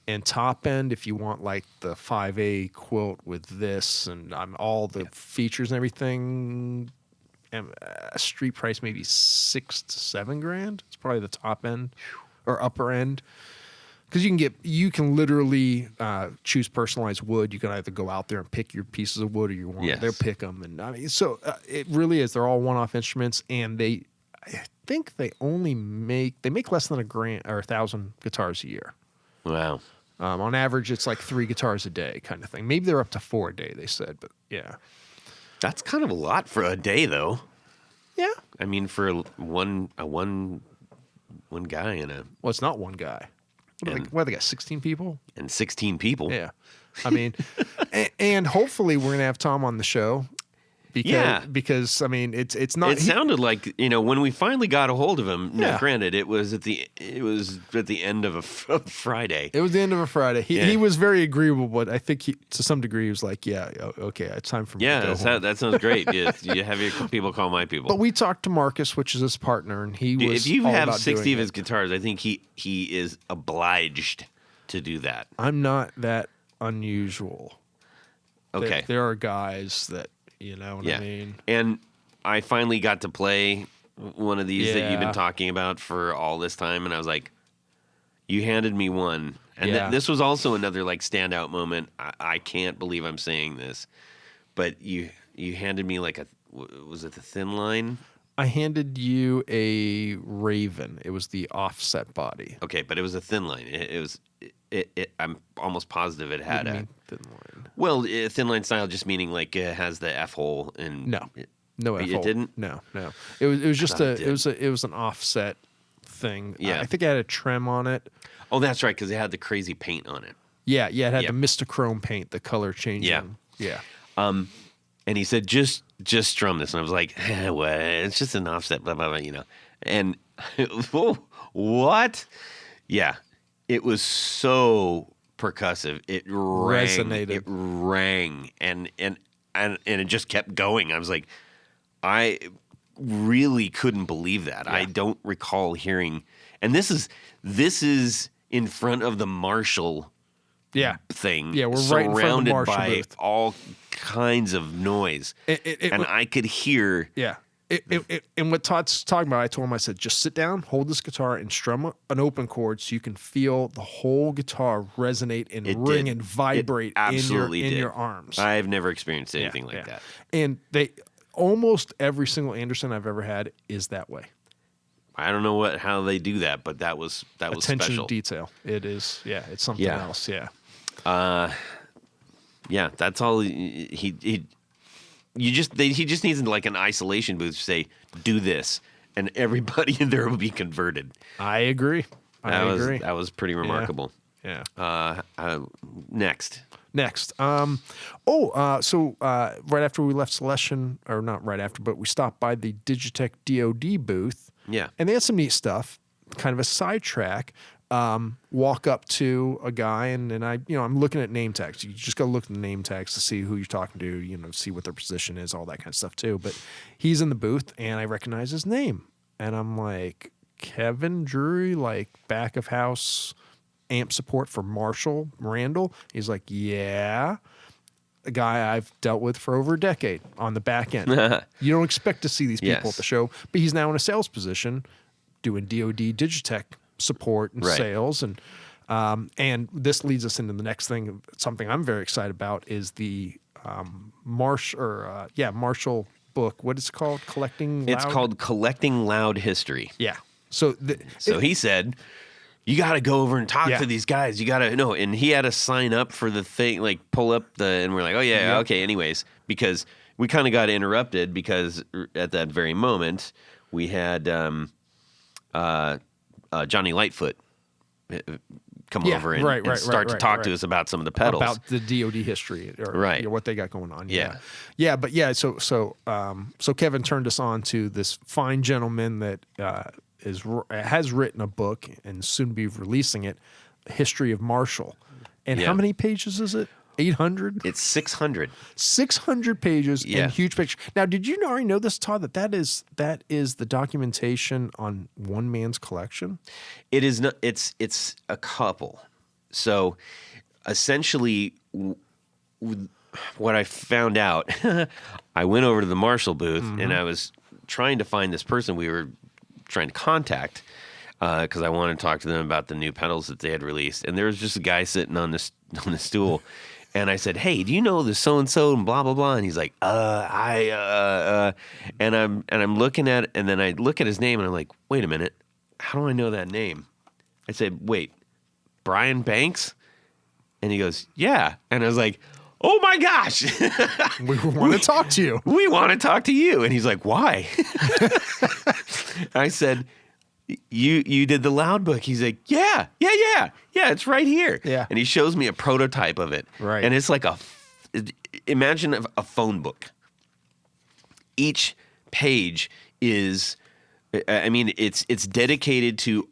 And top end, if you want like the 5A quilt with this and all the features and everything, street price maybe 6 to 7 grand. It's probably the top end or upper end. Because you can literally choose personalized wood. You can either go out there and pick your pieces of wood, or you want Yes. they'll pick them, and I mean, so it really is. They're all one-off instruments, and I think they make less than $1,000 or 1,000 guitars a year. Wow. On average, it's like 3 guitars a day, kind of thing. Maybe they're up to 4 a day. They said, but yeah, That's kind of a lot for a day, though. yeah. I mean, for one guy Well, it's not one guy. What, they got 16 people? and 16 people. Yeah. I mean, and hopefully we're gonna have Tom on the show because I mean it's not. It sounded like when we finally got a hold of him. Now, Yeah. granted, it was at the end of a Friday. It was the end of a Friday. He was very agreeable, but I think to some degree he was like, yeah, okay, it's time for me to go home. that sounds great. You have your people call my people. But we talked to Marcus, which is his partner, and he was. If you all have about 60 doing of his it. guitars, I think he is obliged to do that. I'm not that unusual. Okay. There are guys that you know what I mean. And I finally got to play one of these that you've Yeah. been talking about for all this time, and I was like, you handed me one. And Yeah. this was also another like standout moment. I can't believe I'm saying this, but you handed me like was it the Thin Line? I handed you a Raven. It was the offset body. Okay, but it was a Thin Line. It was. I'm almost positive it had What do you a. mean, thin line? Well, Thin Line style just meaning like it has the F hole and No. No, It F-hole. didn't? No. It was just thought it it was an offset thing. Yeah. I think it had a trim on it. Oh, that's right, because it had the crazy paint on it. Yeah, it had Yeah. the Mistachrome paint, the color changing. Yeah. And he said, just strum this. And I was like, well, it's just an offset, blah, blah, blah, And what? Yeah. It was so percussive. It rang. Resonated. It rang. And it just kept going. I was like, I really couldn't believe that. I don't recall hearing. And this is in front of the Marshall Yeah. thing. Yeah, we're right in front of the surrounded Marshall by booth. all kinds of noise. And I could hear. Yeah. And what Todd's talking about, I told him, I said, just sit down, hold this guitar, and strum an open chord so you can feel the whole guitar resonate and It ring did. and vibrate It absolutely in did. your arms. I've never experienced anything like Yeah. that. And almost every single Anderson I've ever had is that way. I don't know how they do that, but that was Attention special. to detail. It is. Yeah. It's something Yeah. else. Yeah. Yeah, that's all he just needs like an isolation booth to say, do this, and everybody in there will be converted. I agree. I agree. That was pretty remarkable. Yeah. Next. So right after we left Celestion, or not right after, but we stopped by the Digitech DoD booth. Yeah. And they had some neat stuff, kind of a sidetrack. Walk up to a guy and I'm looking at name tags. You just got to look at the name tags to see who you're talking to, see what their position is, all that kind of stuff too. But he's in the booth and I recognize his name. And I'm like, Kevin Drury, like back of house amp support for Marshall Randall. He's like, yeah. A guy I've dealt with for over a decade on the back end. You don't expect to see these people Yes. at the show, but he's now in a sales position doing DoD Digitech support and Right. sales, and this leads us into the next thing. Something I'm very excited about is the Marshall book. What is it called? Collecting. It's Loud? called Collecting Loud History. Yeah. So He said, you got to go over and talk Yeah. to these guys. You got to know. And he had to sign up for the thing, like pull up and we're like, oh, yeah, Yep. okay. Anyways, because we kind of got interrupted because at that very moment, we had Johnny Lightfoot come Yeah, over and, right, and start to talk to right. us about some of the pedals. about the DoD history, or Right. what they got going on. Yeah. So Kevin turned us on to this fine gentleman that has written a book and soon be releasing it, History of Marshall. And Yeah. how many pages is it? 800? It's 600. 600 pages Yeah. and huge picture. Now, did you already know this, Todd, that is the documentation on one man's collection? It is not. It's a couple. So, essentially, what I found out, I went over to the Marshall booth and I was trying to find this person we were trying to contact because I wanted to talk to them about the new pedals that they had released. And there was just a guy sitting on the stool. And I said, "Hey, do you know the so and so and blah blah blah?" And he's like, and I'm looking at it, and then I look at his name, and I'm like, "Wait a minute, how do I know that name?" I said, "Wait, Brian Banks?" And he goes, "Yeah." And I was like, "Oh my gosh, We want to talk to you. we want to talk to you." And he's like, "Why?" I said, You did the Loud book. He's like, yeah, it's right here. Yeah. And he shows me a prototype of it. Right. And it's like imagine a phone book. Each page is, it's dedicated to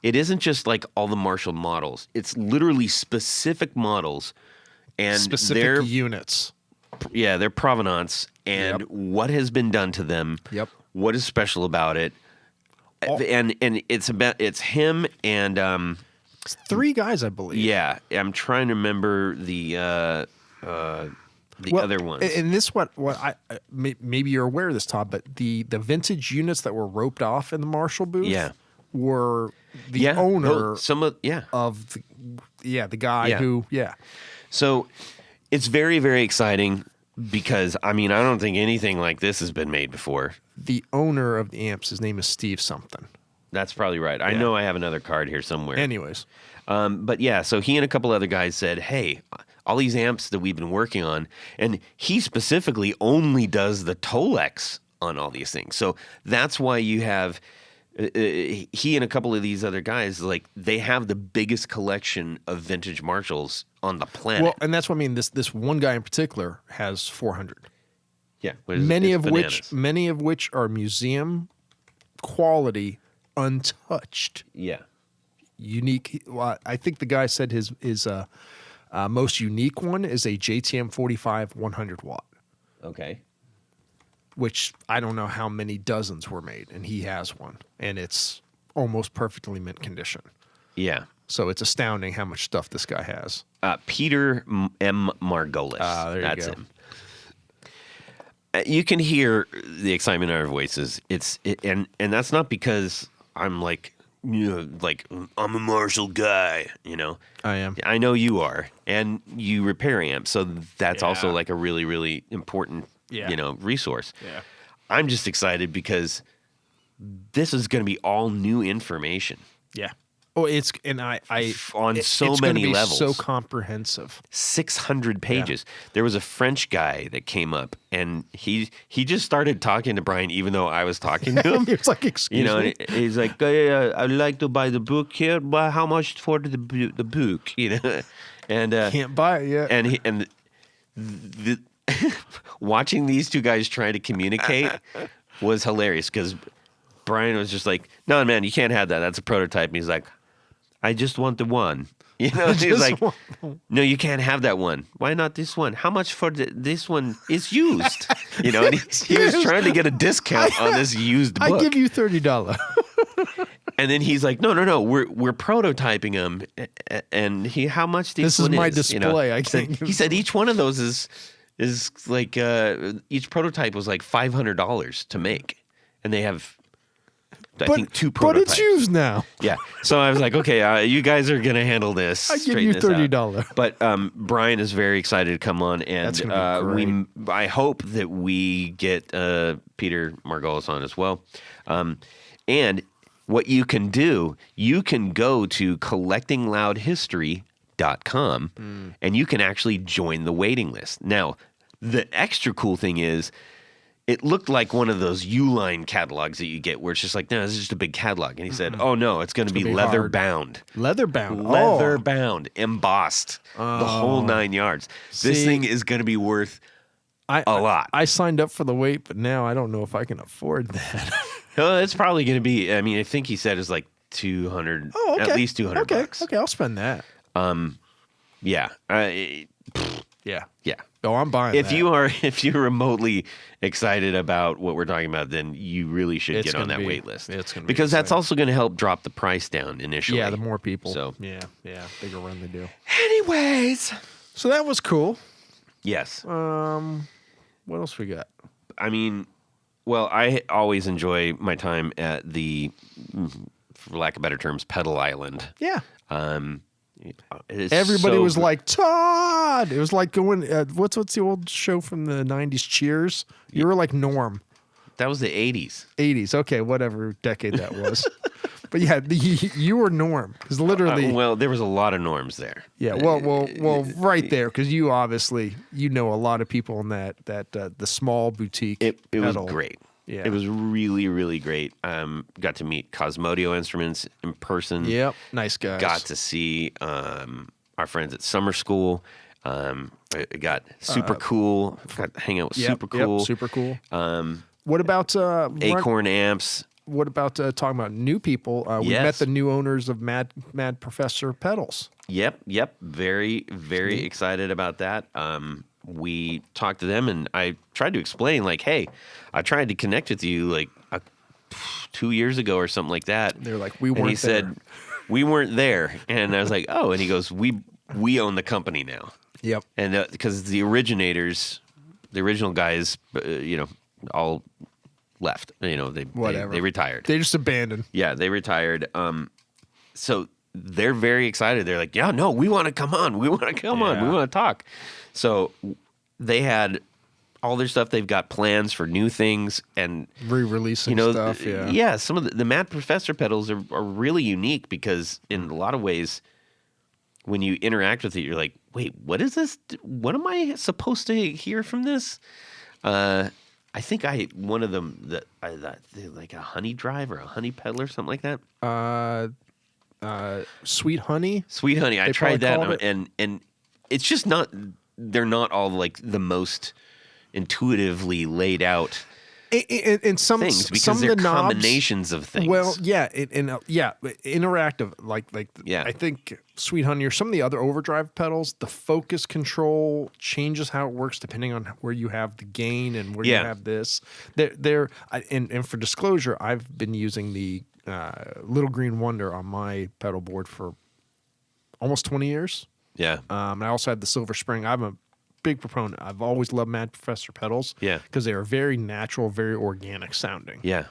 it isn't just like all the Marshall models. It's literally specific models and Specific units. their provenance and what has been done to them. Yep. What is special about it? And it's him and It's 3 guys, I believe. yeah, I'm trying to remember the other one. And this what I maybe you're aware of this, Todd, but the vintage units that were roped off in the Marshall booth, Yeah. were the Yeah, owner of the guy who So it's very, very exciting because I don't think anything like this has been made before. the owner of the amps. His name is Steve something. That's probably right. I know I have another card here somewhere. Anyways, But yeah, so he and a couple other guys said, "Hey, all these amps that we've been working on," and he specifically only does the Tolex on all these things. So that's why you have he and a couple of these other guys, like they have the biggest collection of vintage Marshalls on the planet. well, and that's what I mean. This one guy in particular has 400. Yeah, Many it's of which are museum quality, untouched, unique. Well, I think the guy said his most unique one is a JTM 45 100 watt, Okay. which I don't know how many dozens were made, and he has one, and it's almost perfectly mint condition. Yeah. So it's astounding how much stuff this guy has. Peter M. Margolis. There you That's go. him. You can hear the excitement in our voices. And that's not because I'm like I'm a Marshall guy, I am. I know you are, and you repair amps, so that's also Yeah. like a really, really important, resource. Yeah. I'm just excited because this is going to be all new information Yeah. Oh, it's and I on it- so it's gonna many be levels. So comprehensive. 600 pages. There was a French guy that came up, and he just started talking to Brian, even though I was talking to him. It's like, excuse me. And he's like, "I'd like to buy the book here. But how much for the book?" And Can't buy it yet. and the watching these two guys try to communicate was hilarious because Brian was just like, "No, man, you can't have that. That's a prototype." And he's like, "I just want the one." He's like, "No, you can't have that one. Why not this one? How much for this one is used?" And he was trying to get a discount on this used book. I give you $30. And then he's like, "No, we're prototyping them." And how much This is one my is, display. I can't He said each one of those is like each prototype was like $500 to make, and they have I think 2 But prototypes. it's used now. Yeah. So I was like, okay, you guys are going to handle this. I give straighten you this out. $30. But Brian is very excited to come on, and That's gonna be I hope that we get Peter Margolis on as well. And what you can do, you can go to collectingloudhistory.com and you can actually join the waiting list. Now, the extra cool thing is, it looked like one of those Uline catalogs that you get where it's just like, no, this is just a big catalog. And he said, oh, no, it's going to be leather hard. bound. Leather bound. Leather bound, embossed, the whole 9 yards. This See, thing is going to be worth a lot. I signed up for the wait, but now I don't know if I can afford that. It's probably going to be, I mean, I think he said it's like 200, at least 200 bucks. Okay, I'll spend that. Yeah. Yeah. Yeah. Oh, I'm buying If that. if you're remotely excited about what we're talking about, then you really should It's get on gonna that be- wait list. it's gonna be because that's exciting. also going to help drop the price down initially. Yeah, the more people. So, yeah, bigger run they do. anyways, So that was cool. yes. What else we got? I mean, well, I always enjoy my time at the, for lack of better terms, Pedal Island. Yeah. It's Everybody so was gr- like, Todd. It was like going, what's the old show from the 90s, Cheers? You were like Norm. that was the 80s. 80s. Okay, whatever decade that was. But yeah, you were Norm. Because literally, Well, there was a lot of norms there. yeah, well, right there. Because you obviously, know a lot of people in that the small boutique. It was pedal. great. Yeah. It was really, really great. Got to meet Cosmodio Instruments in person. Yep, nice guys. Got to see our friends at summer school. I got super cool. Got to hang out with super cool. Yep, super cool. What about Acorn amps. What about talking about new people? We Yes. met the new owners of Mad Professor Pedals. Yep. Very, very excited about that. We talked to them, and I tried to explain, like, hey, I tried to connect with you like 2 years ago or something like that. They're like, we And he weren't there. said, we weren't there. And I was like, oh. And he goes, we own the company now. Yep. And because the originators, the original guys, all left. They Whatever. they retired. They just abandoned. Yeah, they retired. So they're very excited. They're like, yeah, no, we want to come on. We want to come on. We Yeah. want to talk. So they had all their stuff. They've got plans for new things and Re-releasing stuff. Yeah. yeah. Some of the Mad Professor pedals are really unique because in a lot of ways, when you interact with it, you're like, wait, what is this? What am I supposed to hear from this? I think one of them that like a honey drive or a honey pedal or something like that. Sweet Honey. Sweet honey. I They tried probably called that and it's just not. They're not all like the most intuitively laid out And some things because some they're of the knobs, combinations of things. Well, yeah, interactive. Like Yeah. I think Sweet Honey or some of the other overdrive pedals, the focus control changes how it works depending on where you have the gain and where you Yeah. have this. And for disclosure, I've been using the Little Green Wonder on my pedal board for almost 20 years. yeah, And I also had the Silver Spring. I'm a big proponent. I've always loved Mad Professor pedals. Yeah. Because they are very natural, very organic sounding. yeah,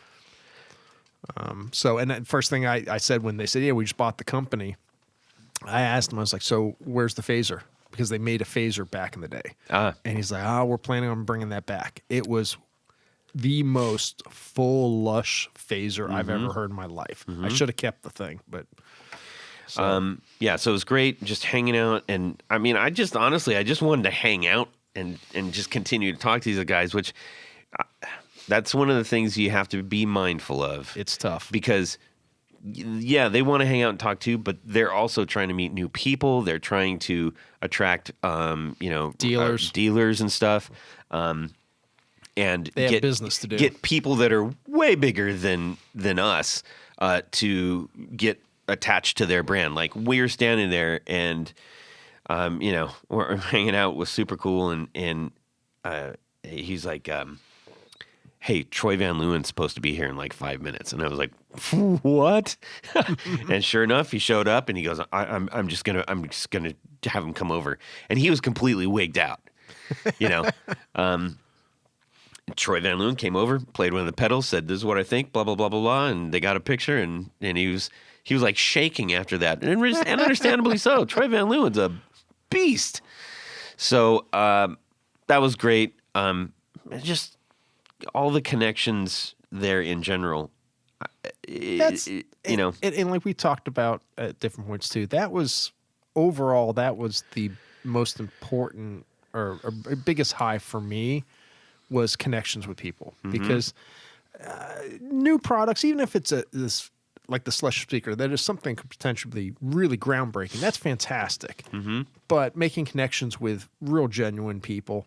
So, and the first thing I said when they said, yeah, we just bought the company, I asked him, I was like, so where's the phaser? Because they made a phaser back in the day. And he's like, we're planning on bringing that back. It was the most full, lush phaser I've ever heard in my life. I should have kept the thing, but... So, yeah. So it was great just hanging out, and I mean, I just wanted to hang out and just continue to talk to these guys, which that's one of the things you have to be mindful of. it's tough. Because yeah, they want to hang out and talk too, but they're also trying to meet new people. They're trying to attract, dealers and stuff, and They have business to do. Get people that are way bigger than us to get attached to their brand. Like we're standing there, and we're hanging out with Super Cool, and he's like, hey, Troy Van Leeuwen's supposed to be here in like 5 minutes. And I was like, what? And sure enough, he showed up and he goes, I'm just gonna have him come over. And he was completely wigged out, Troy Van Loon came over, played one of the pedals, said, "This is what I think," blah blah blah blah blah, and they got a picture, and he was like shaking after that, and understandably so. Troy Van Leeuwen's a beast. So that was great. Just all the connections there in general. And like we talked about at different points too, that was overall, that was the most important or biggest high for me, was connections with people. Because new products, even if it's this like the Slush speaker, that is something could potentially be really groundbreaking. That's fantastic. But making connections with real genuine people,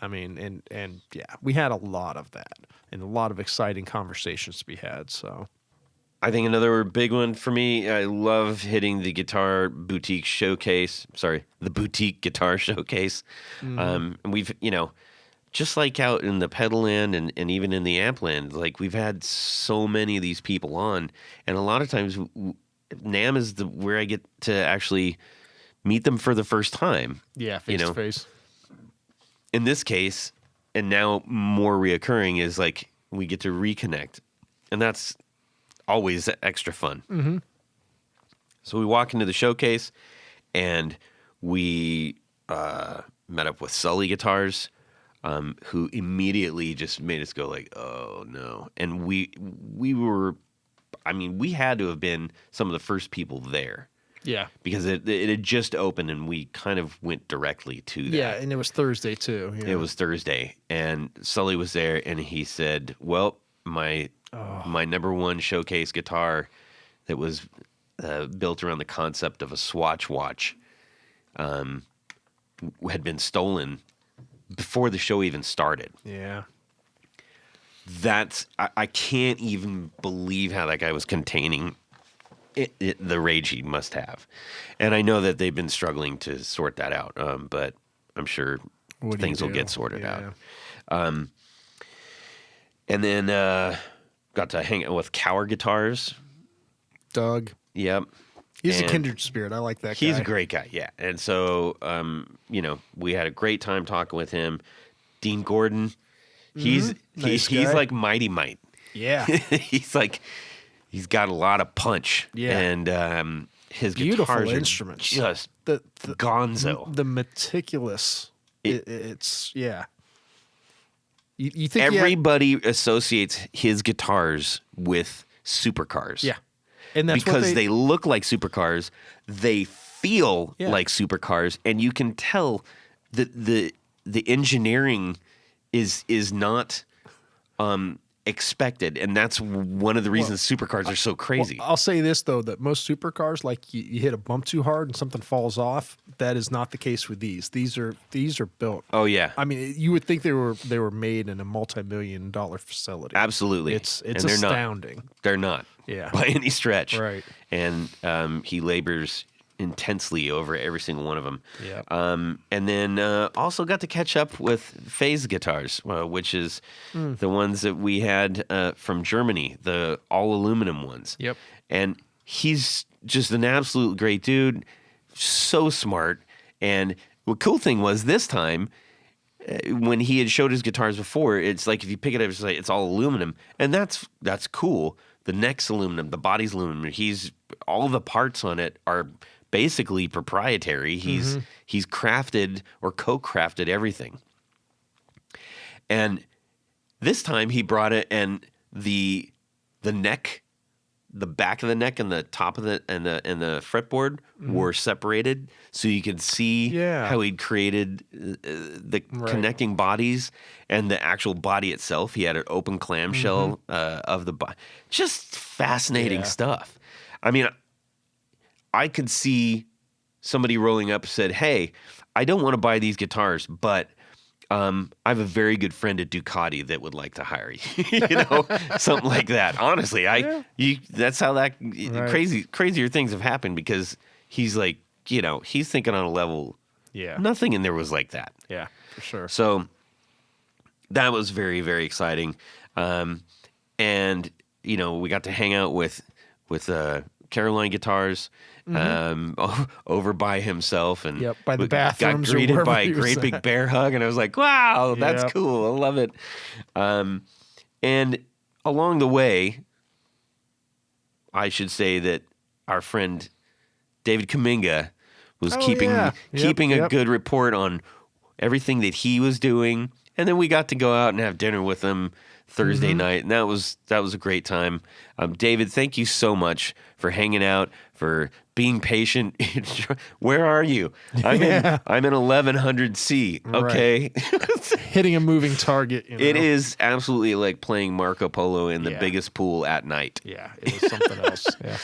I mean, and yeah, we had a lot of that and a lot of exciting conversations to be had. So I think another big one for me, I love hitting the guitar boutique showcase. Sorry, the boutique guitar showcase. And we've, just like out in the pedal land and even in the amp land, like we've had so many of these people on. And a lot of times NAMM is where I get to actually meet them for the first time. yeah, face to face. In this case, and now more reoccurring, is like we get to reconnect. And that's always extra fun. So we walk into the showcase, and we met up with Sully Guitars, who immediately just made us go like, "Oh no!" And we were, we had to have been some of the first people there. Yeah. Because it had just opened, and we kind of went directly to that. Yeah, and it was Thursday too. Yeah. It was Thursday, and Sully was there, and he said, "Well, my number one showcase guitar that was built around the concept of a Swatch watch had been stolen before the show even started." Yeah. I can't even believe how that guy was containing the rage he must have. And I know that they've been struggling to sort that out, but I'm sure things will get sorted out. And then got to hang out with Cower Guitars. Doug. Yep. He's a kindred spirit. I like that guy. He's a great guy, yeah. And so, we had a great time talking with him. Dean Gordon, he's like Mighty Mite. Yeah. He's got a lot of punch. Yeah. And his beautiful guitars instruments. are just the gonzo. The meticulous. It's yeah. You think everybody associates his guitars with supercars. Yeah. And that's because they look like supercars, they feel like supercars, and you can tell that the engineering is not expected, and that's one of the reasons supercars are so crazy. I'll say this though, that most supercars, like you hit a bump too hard and something falls off. That is not the case with these. These are built. Oh yeah. I mean, you would think they were made in a multi-million-dollar facility. Absolutely. It's astounding. They're not. Yeah. By any stretch. Right. And he labors intensely over every single one of them. Yeah. And then also got to catch up with Phase Guitars, which is the ones that we had from Germany, the all aluminum ones. Yep. And he's just an absolute great dude, so smart. And the cool thing was this time, when he had showed his guitars before, it's like if you pick it up, it's all aluminum, and that's cool. The neck's aluminum, the body's aluminum. All the parts on it are basically proprietary. He's crafted or co-crafted everything. And this time he brought it, and the neck, the back of the neck and the top of and the fretboard were separated, so you could see how he'd created the connecting bodies and the actual body itself. He had an open clamshell of the body. Just fascinating stuff. I mean, I could see somebody rolling up and said, "Hey, I don't want to buy these guitars, but I have a very good friend at Ducati that would like to hire you." Something like that. Honestly, that's how that crazier things have happened, because he's like, he's thinking on a level. Yeah. Nothing in there was like that. Yeah, for sure. So that was very, very exciting. And we got to hang out with Caroline Guitars over by himself, and by the got bathrooms or greeted wherever by a he was great big at. bear hug, and I was like, wow, that's Yep. cool. I love it. And along the way, I should say that our friend David Kaminga was keeping a good report on everything that he was doing, and then we got to go out and have dinner with him Thursday night, and that was a great time. David, thank you so much for hanging out, for being patient. Where are you? I'm in 1100C. Okay, Hitting a moving target. You know? it is absolutely like playing Marco Polo in the biggest pool at night. Yeah, it was something else. Yeah.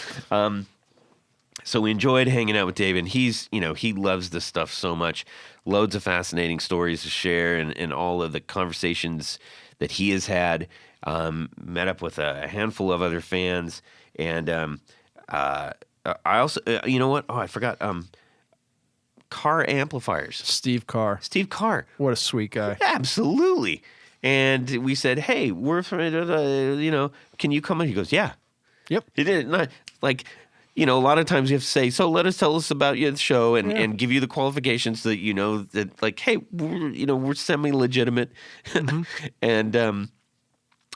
So we enjoyed hanging out with David. He's, he loves this stuff so much. Loads of fascinating stories to share, and all of the conversations that he has had. Met up with a handful of other fans, and I also, you know what? Oh, I forgot. Car amplifiers. Steve Carr. Steve Carr. What a sweet guy. Absolutely. And we said, hey, we're from, can you come in? He goes, yeah. Yep. He did not like. A lot of times you have to say, so tell us about the show and give you the qualifications so that that like, hey, we're semi-legitimate and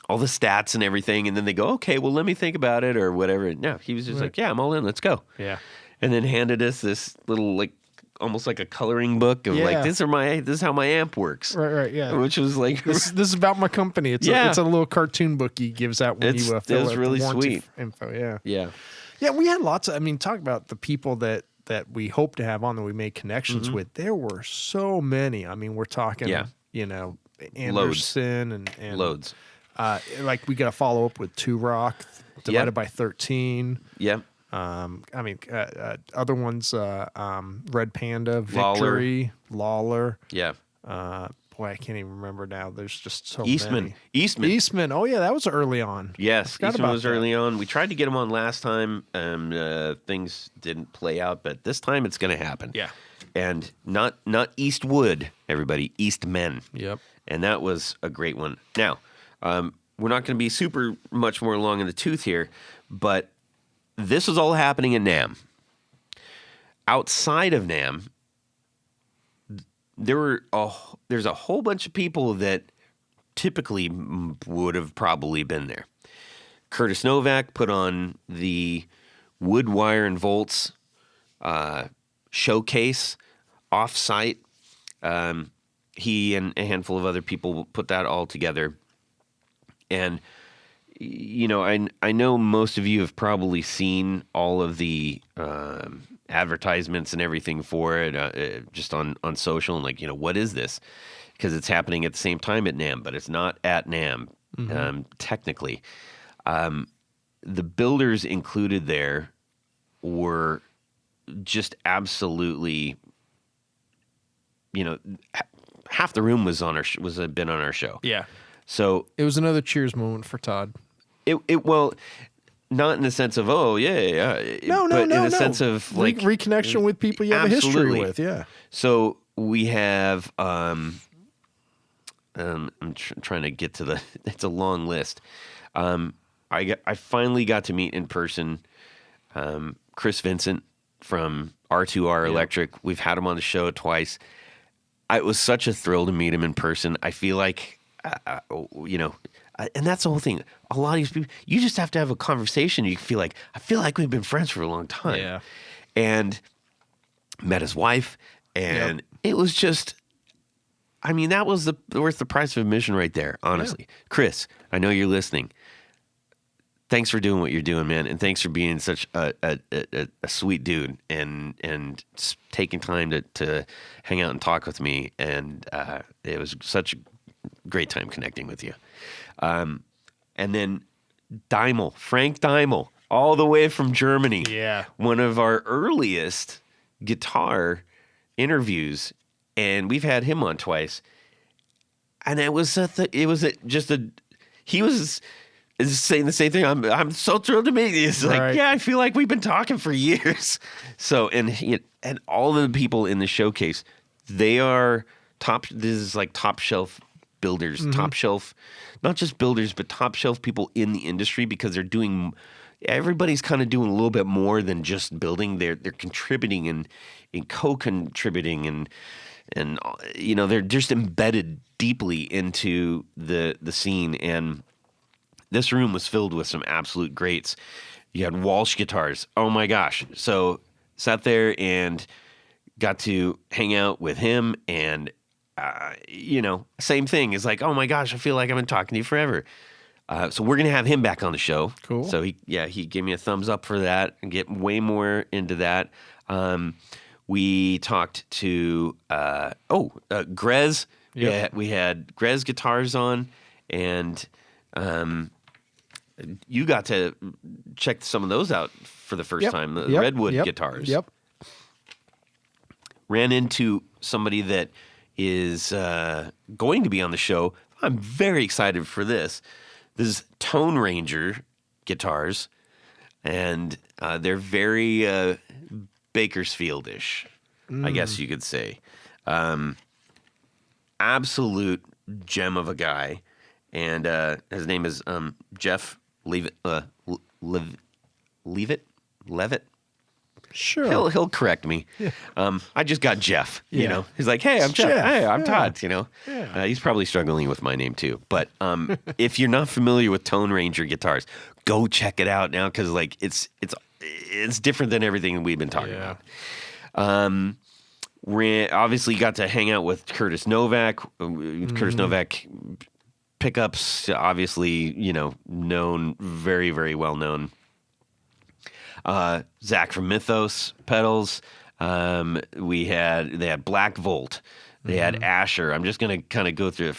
all the stats and everything. And then they go, okay, well, let me think about it or whatever. And no, he was just like, yeah, I'm all in. Let's go. Yeah. And then handed us this little, like, almost like a coloring book of like, this is how my amp works. Right, yeah. Which was like, this is about my company. It's a little cartoon book he gives out when you fill out really the warranty sweet info. Yeah. Yeah. Yeah, we had lots of, talk about the people that we hope to have on that we made connections with. There were so many. We're talking, Anderson and loads. Like we got to follow up with 2 Rock divided by 13. Yep. Other ones, Red Panda, Victory, Lawler. Yeah. Boy, I can't even remember now. There's just so Eastman. many. Eastman. Oh, yeah, that was early on. Yes, Eastman was early on. We tried to get him on last time. Things didn't play out, but this time it's going to happen. Yeah. And not Eastwood, everybody, Eastmen. Yep. And that was a great one. Now, we're not going to be super much more long in the tooth here, but this was all happening in NAMM. Outside of NAMM, there's a whole bunch of people that typically would have probably been there. Curtis Novak put on the Wood, Wire, and Volts showcase off-site. He and a handful of other people put that all together. And, I know most of you have probably seen all of the advertisements and everything for it just on social and like, what is this? Because it's happening at the same time at NAMM, but it's not at NAMM technically. The builders included there were just absolutely, half the room was been on our show. Yeah. So it was another cheers moment for Todd. Well, not in the sense of but in the sense of like reconnection with people you have a history with. Yeah. So we have I'm trying to get to it's a long list. I finally got to meet in person Chris Vincent from R2R Electric. We've had him on the show twice. It was such a thrill to meet him in person. I feel like and that's the whole thing. A lot of these people, you just have to have a conversation. You feel like, I feel like we've been friends for a long time. Yeah. And met his wife, and it was just, that was worth the price of admission right there, honestly. Yeah. Chris, I know you're listening. Thanks for doing what you're doing, man, and thanks for being such a sweet dude and taking time to hang out and talk with me. And it was such a great time connecting with you. And then Frank Daimel, all the way from Germany. Yeah. One of our earliest guitar interviews, and we've had him on twice. And he was saying the same thing. I'm so thrilled to meet you. It's like, I feel like we've been talking for years. So, and all of the people in the showcase, they are this is like top shelf builders, top shelf, not just builders, but top shelf people in the industry because they're doing, everybody's kind of doing a little bit more than just building. They're contributing and co-contributing and they're just embedded deeply into the scene. And this room was filled with some absolute greats. You had Walsh guitars. Oh my gosh! So sat there and got to hang out with him, and same thing. It's like, oh my gosh, I feel like I've been talking to you forever. So we're gonna have him back on the show. Cool. So he gave me a thumbs up for that, and get way more into that. We talked to Grez. Yep. Yeah, we had Grez guitars on, and you got to check some of those out for the first time. The Redwood guitars. Yep. Ran into somebody that is going to be on the show. I'm very excited for this. This is Tone Ranger guitars, and they're very Bakersfield-ish, I guess you could say. Absolute gem of a guy, and his name is Jeff Leavitt. Sure. He'll correct me. Yeah. I just got Jeff. You Yeah. know, he's like, "Hey, I'm Jeff. Hey, I'm Yeah. Todd." You know, Yeah. he's probably struggling with my name too. But if you're not familiar with Tone Ranger guitars, go check it out now because like it's different than everything we've been talking about. We obviously got to hang out with Curtis Novak. Curtis Novak pickups, obviously, known, very, very well known. Zach from Mythos pedals. They had Black Volt. They had Asher. I'm just gonna kind of go through it.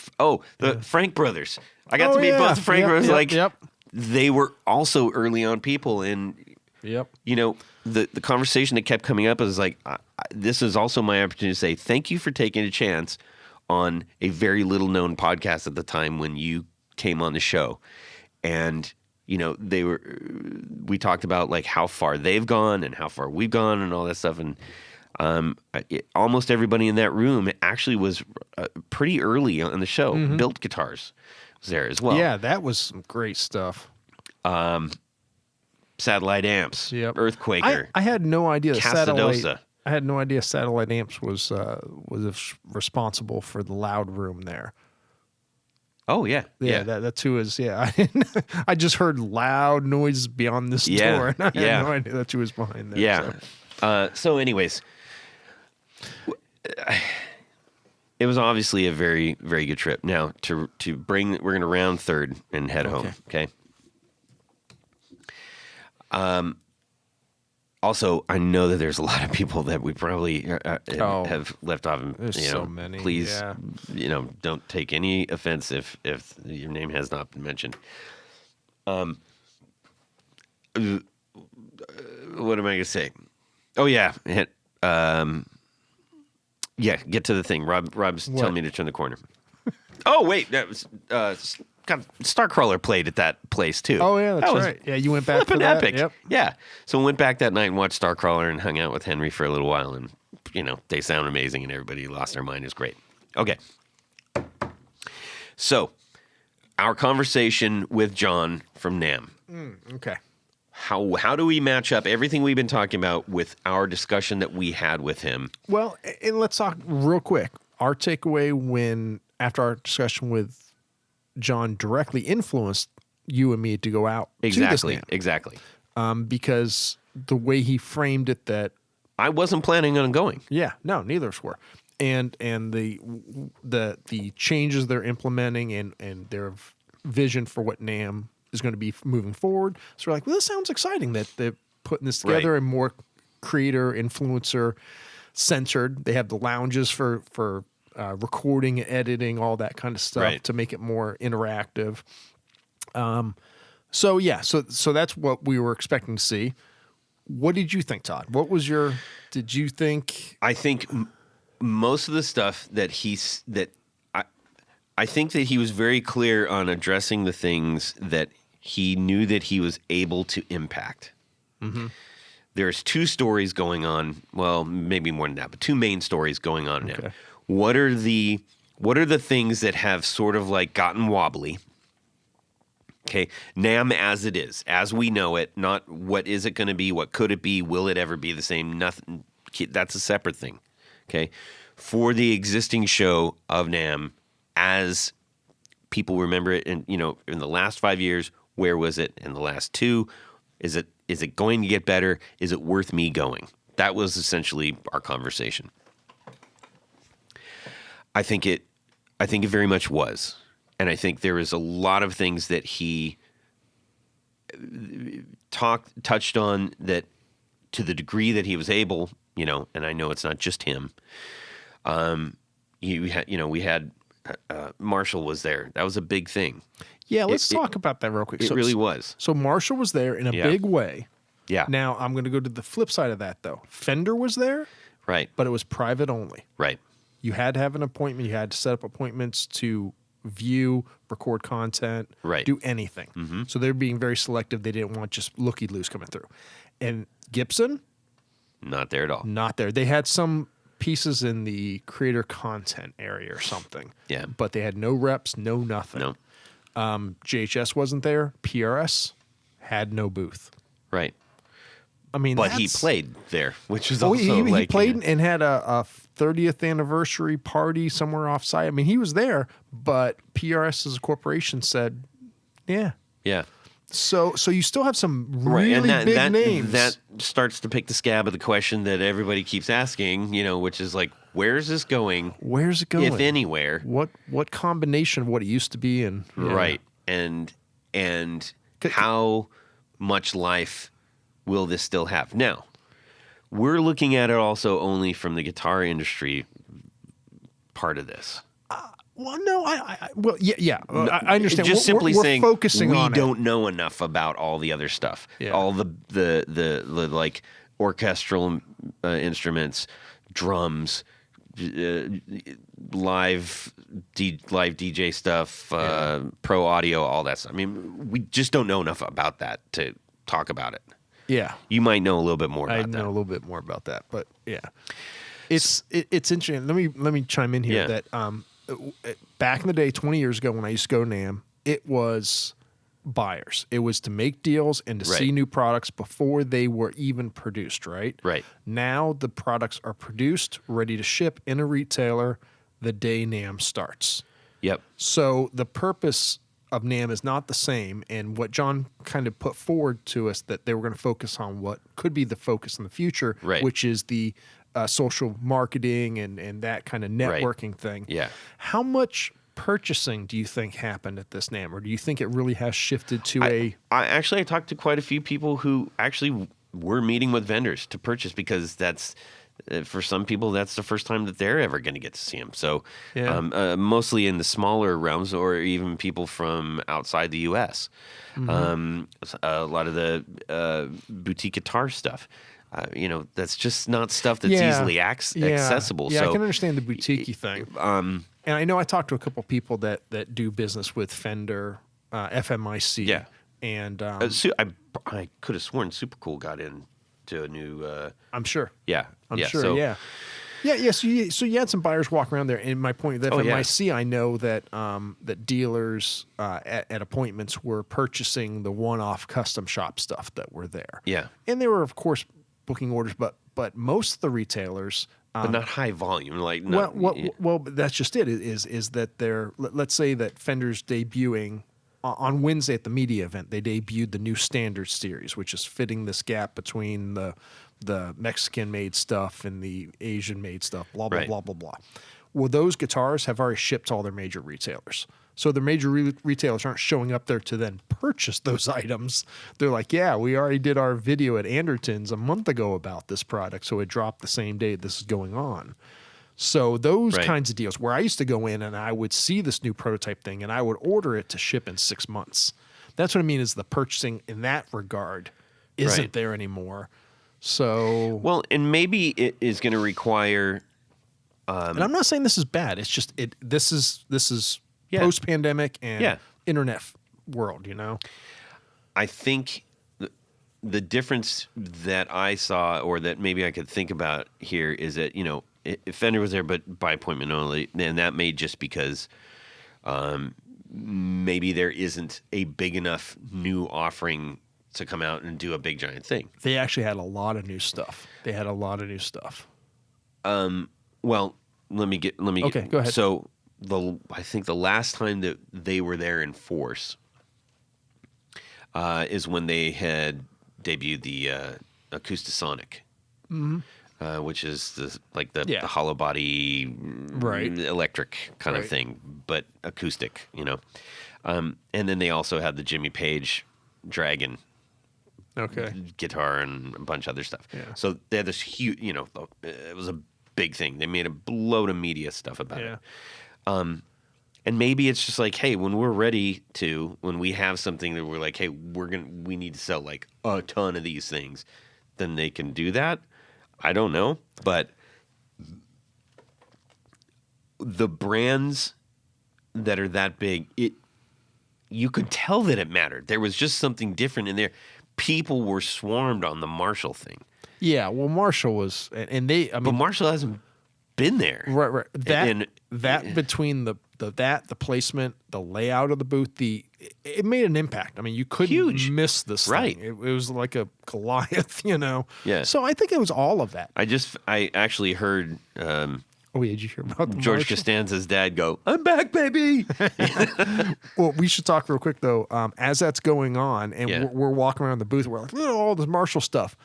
The Frank brothers. I got to meet both the Frank brothers. They were also early on people, and the conversation that kept coming up is like, this is also my opportunity to say thank you for taking a chance on a very little known podcast at the time when you came on the show. And we talked about like how far they've gone and how far we've gone and all that stuff. And almost everybody in that room actually was pretty early on the show. Built guitars was there as well. Yeah, that was some great stuff. Satellite amps, Earthquaker. I had no idea Casadosa. I had no idea Satellite Amps was responsible for the loud room there. Oh yeah. That's who is. Yeah, I just heard loud noises beyond this door, and I had no idea that's who was behind there. Yeah. So, anyways, it was obviously a very, very good trip. Now we're going to round third and head home. Okay. Also, I know that there's a lot of people that we probably have left off. There's so many. Please, don't take any offense if your name has not been mentioned. What am I going to say? Oh yeah, get to the thing. Rob's telling me to turn the corner. Oh wait, that was Starcrawler played at that place too. Oh yeah, that's right. Yeah, you went back for that. Epic. Yep. Yeah. So we went back that night and watched Starcrawler and hung out with Henry for a little while, and they sound amazing and everybody lost their mind. It was great. Okay. So our conversation with John from NAMM. Okay. How do we match up everything we've been talking about with our discussion that we had with him? Well, and let's talk real quick. Our takeaway after our discussion with John directly influenced you and me to go out to this NAMM. Exactly. Because the way he framed it, that I wasn't planning on going. Yeah, no, neither of us were. And the changes they're implementing and their vision for what NAMM is going to be moving forward. So we're like, well, this sounds exciting that they're putting this together and more creator, influencer centered. They have the lounges for recording, editing, all that kind of stuff to make it more interactive. So that's what we were expecting to see. What did you think, Todd? Did you think? I think most of the stuff that I think that he was very clear on addressing the things that he knew that he was able to impact. Mm-hmm. There's two stories going on. Well, maybe more than that, but two main stories going on now. What are the things that have sort of like gotten wobbly Okay, NAMM as it is, as we know it, not what is it going to be, what could it be, will it ever be the same? Nothing. That's a separate thing. Okay, for the existing show of NAMM, as people remember it, in in the last 5 years, where was it? In the last 2, is it going to get better? Is it worth me going? That was essentially our conversation. I think it very much was. And I think there is a lot of things that he touched on that, to the degree that he was able, and I know it's not just him. We had Marshall was there. That was a big thing. Yeah, let's talk about that real quick. It really was. So Marshall was there in a big way. Yeah. Now I'm going to go to the flip side of that, though. Fender was there, right? But it was private only. Right. You had to have an appointment. You had to set up appointments to view, record content, right. do anything. Mm-hmm. So they're being very selective. They didn't want just looky-loos coming through. And Gibson? Not there at all. Not there. They had some pieces in the creator content area or something. Yeah. But they had no reps, no nothing. No. JHS wasn't there. PRS had no booth. Right. I mean, but he played there, which was also he played and had a 30th anniversary party somewhere off-site. I mean, he was there, but PRS as a corporation said, yeah. Yeah. So you still have some really big names. That starts to pick the scab of the question that everybody keeps asking, which is like, where's this going? Where's it going? If anywhere. What combination of what it used to be and right. And how much life will this still have? Now, we're looking at it also only from the guitar industry part of this. Well, no, I understand. Just simply we're saying, focusing we on don't know enough about all the other stuff, all the like orchestral instruments, drums, live DJ stuff, pro audio, all that stuff. I mean, we just don't know enough about that to talk about it. Yeah, you might know a little bit more about that. I know a little bit more about that, but yeah, it's interesting. Let me chime in here that back in the day, 20 years ago, when I used to go to NAMM, it was buyers. It was to make deals and to see new products before they were even produced. Right. Right. Now the products are produced, ready to ship in a retailer the day NAMM starts. Yep. So the purpose of NAMM is not the same, and what John kind of put forward to us that they were going to focus on what could be the focus in the future, which is the social marketing and that kind of networking thing. Yeah. How much purchasing do you think happened at this NAMM, or do you think it really has shifted to I talked to quite a few people who actually were meeting with vendors to purchase, because that's for some people, that's the first time that they're ever going to get to see him. So mostly in the smaller realms, or even people from outside the U.S. Mm-hmm. A lot of the boutique guitar stuff. That's just not stuff that's easily accessible. Yeah, so, I can understand the boutique-y thing. And I know I talked to a couple people that do business with Fender, FMIC. Yeah. And I could have sworn Super Cool got in to a new. I'm sure. Yeah, I'm sure. So, yeah. So you had some buyers walk around there. And my point with FMIC, I know that that dealers at appointments were purchasing the one-off custom shop stuff that were there. Yeah, and they were of course booking orders, but most of the retailers. But not high volume, like well, that's just it. Is that they're, let's say that Fender's debuting. On Wednesday at the media event, they debuted the new Standard Series, which is fitting this gap between the Mexican-made stuff and the Asian-made stuff, blah, blah, blah, blah, blah. Well, those guitars have already shipped to all their major retailers. So the major retailers aren't showing up there to then purchase those items. They're like, yeah, we already did our video at Anderton's a month ago about this product, so it dropped the same day this is going on. So those kinds of deals where I used to go in and I would see this new prototype thing and I would order it to ship in 6 months. That's what I mean is the purchasing in that regard isn't there anymore. So well, and maybe it is going to require. And I'm not saying this is bad. It's just this is post-pandemic and internet world. I think the difference that I saw, or that maybe I could think about here, is that if Fender was there, but by appointment only, and that may just because maybe there isn't a big enough new offering to come out and do a big giant thing. They actually had a lot of new stuff. Well, let me Okay, go ahead. So I think the last time that they were there in force is when they had debuted the Acoustasonic, which is the hollow body, electric kind of thing, but acoustic, and then they also had the Jimmy Page Dragon guitar and a bunch of other stuff. Yeah. So they had this huge, it was a big thing. They made a load of media stuff about it. And maybe it's just like, hey, when we're ready when we have something that we're like, hey, we need to sell like a ton of these things, then they can do that. I don't know, but the brands that are that big, you could tell that it mattered. There was just something different in there. People were swarmed on the Marshall thing. Yeah, well, Marshall was, but Marshall hasn't been there. Right. That between the placement, the layout of the booth, it made an impact. I mean, you couldn't miss this thing. It was like a Goliath, Yeah. So I think it was all of that. I actually heard. Did you hear about the George Marshall? Costanza's dad go, "I'm back, baby." Well, we should talk real quick though. As that's going on, and we're walking around the booth, we're like, look at all this Marshall stuff.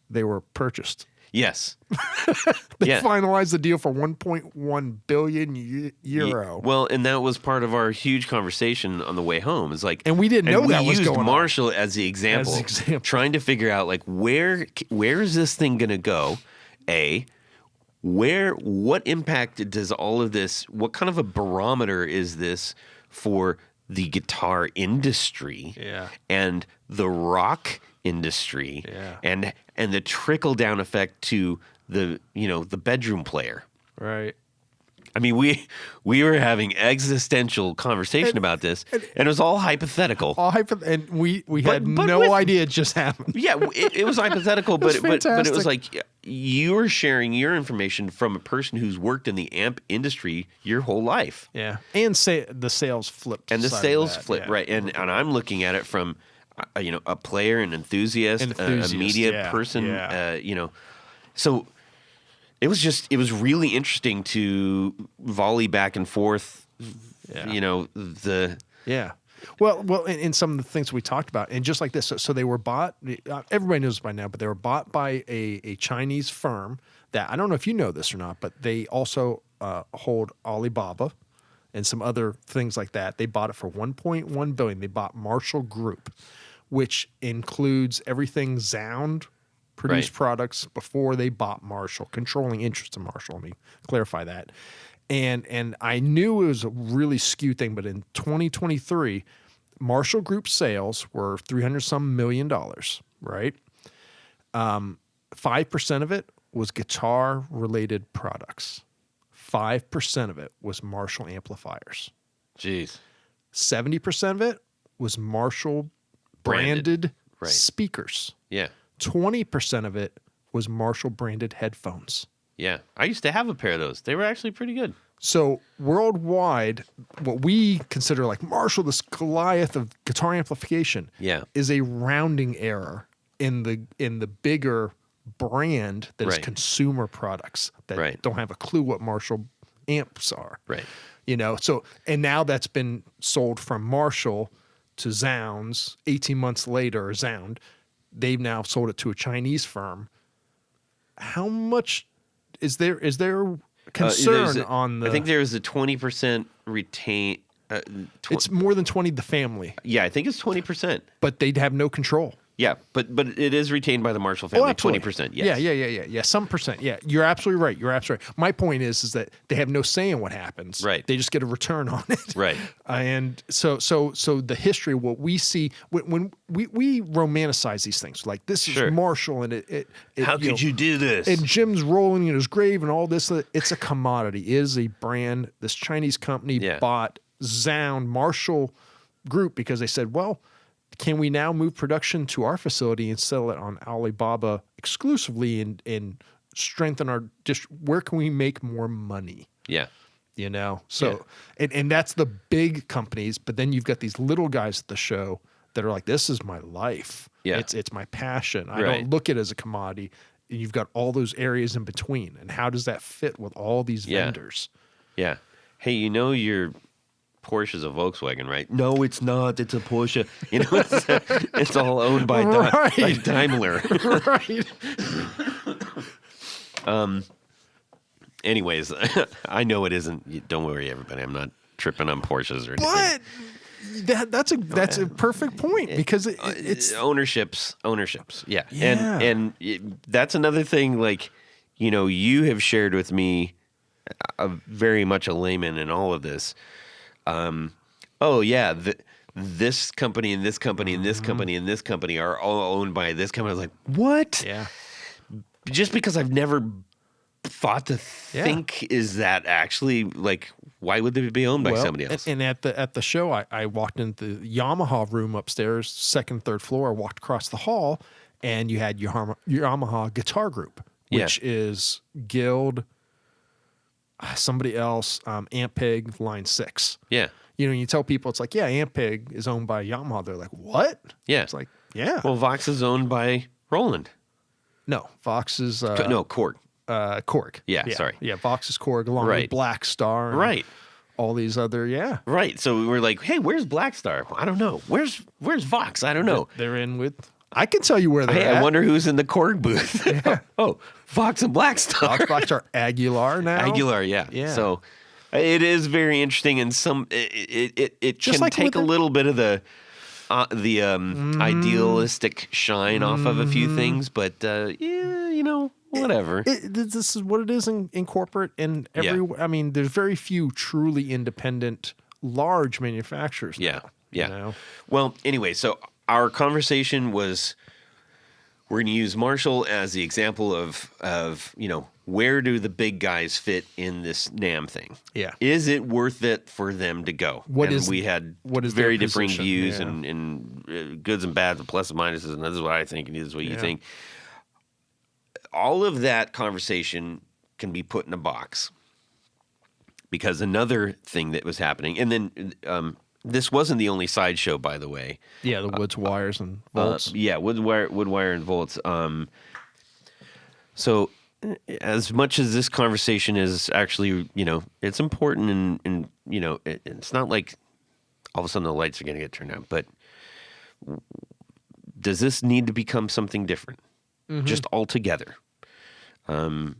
They were purchased. Yes. They finalized the deal for 1.1 billion euro. Well, and that was part of our huge conversation on the way home. It's like, and we didn't know that was going on. We used Marshall as the example, trying to figure out like where is this thing going to go? What impact does all of this? What kind of a barometer is this for the guitar industry? And the rock industry, and the trickle down effect to the bedroom player. Right. I mean, we were having existential conversation about this, and it was all hypothetical. And we had no idea it just happened. Yeah, it was hypothetical, but it was like you were sharing your information from a person who's worked in the amp industry your whole life. Yeah, and the sales flipped. And the sales flipped, right? And I'm looking at it from a player, an enthusiast, a media person, so it was really interesting to volley back and forth, Well, in some of the things we talked about, and just like this, so they were bought, everybody knows by now, but they were bought by a Chinese firm that, I don't know if you know this or not, but they also hold Alibaba and some other things like that. They bought it for $1.1 billion. They bought Marshall Group, which includes everything Sound produced products before they bought Marshall, controlling interest in Marshall. Let me clarify that. And I knew it was a really skewed thing, but in 2023, Marshall Group sales were $300-some million, right? 5% of it was guitar-related products. 5% of it was Marshall amplifiers. Jeez. 70% of it was Marshall branded speakers. Yeah. 20% of it was Marshall branded headphones. Yeah. I used to have a pair of those. They were actually pretty good. So worldwide, what we consider like Marshall, this Goliath of guitar amplification, is a rounding error in the bigger brand that is consumer products that don't have a clue what Marshall amps are. Right. So, and now that's been sold from Marshall to Sounds 18 months later, or Sound. They've now sold it to a Chinese firm. How much is there concern on the... I think there is a 20% retain... it's more than 20, the family. Yeah, I think it's 20%. But they'd have no control. Yeah, but it is retained by the Marshall family, 20%. Yes. Yeah, some percent. Yeah, you're absolutely right. My point is that they have no say in what happens. Right. They just get a return on it. Right. And so the history, what we see when we romanticize these things, like this is Marshall, and it how could you do this? And Jim's rolling in his grave and all this. It's a commodity. It is a brand. This Chinese company bought Sound Marshall Group because they said, well, can we now move production to our facility and sell it on Alibaba exclusively and strengthen our where can we make more money? Yeah. So and that's the big companies, but then you've got these little guys at the show that are like, this is my life. Yeah. It's my passion. I Right. don't look at it as a commodity. And you've got all those areas in between. And how does that fit with all these vendors? Yeah. Hey, your Porsche is a Volkswagen, right? No, it's not. It's a Porsche. It's all owned by, Right. by Daimler. Right. Anyways, I know it isn't. Don't worry, everybody. I'm not tripping on Porsches or anything. But that's a perfect point because it's ownerships. Yeah. Yeah. And that's another thing. Like, you have shared with me very much a layman in all of this. This company and this company and this company and this company are all owned by this company. I was like, what? Yeah. Just because I've never thought to think, is that actually like, why would they be owned by somebody else? And at the show, I walked into the Yamaha room upstairs, second, third floor. I walked across the hall, and you had your Yamaha Guitar Group, which is Guild, somebody else, Ampeg, Line 6. Yeah. You tell people, it's like, Ampeg is owned by Yamaha. They're like, what? Yeah. It's like, yeah. Well, Vox is owned by Roland. No, Vox is... Korg. Korg. Yeah, sorry. Yeah, Vox is Korg along with Black Star. Right. All these other, Right. So we were like, hey, where's Black Star? I don't know. Where's Vox? I don't know. They're in with... I can tell you where they're at. I wonder who's in the Korg booth. Oh, Vox and Black Star. Vox are Aguilar now. Aguilar, yeah. So it is very interesting, and it Just can like take a little bit of the idealistic shine off of a few things, but whatever. This is what it is in corporate and I mean, there's very few truly independent large manufacturers now, Yeah. Well, anyway, so our conversation was, we're going to use Marshall as the example of where do the big guys fit in this NAMM thing? Yeah. Is it worth it for them to go? We had very differing views and goods and bads, and plus and minuses, and this is what I think, and this is what you think. All of that conversation can be put in a box, because another thing that was happening, and then this wasn't the only sideshow, by the way. Yeah, the Woods wires and volts. Wood wire and volts. So as much as this conversation is actually, it's important, and it's not like all of a sudden the lights are going to get turned on, but does this need to become something different? Just altogether? Who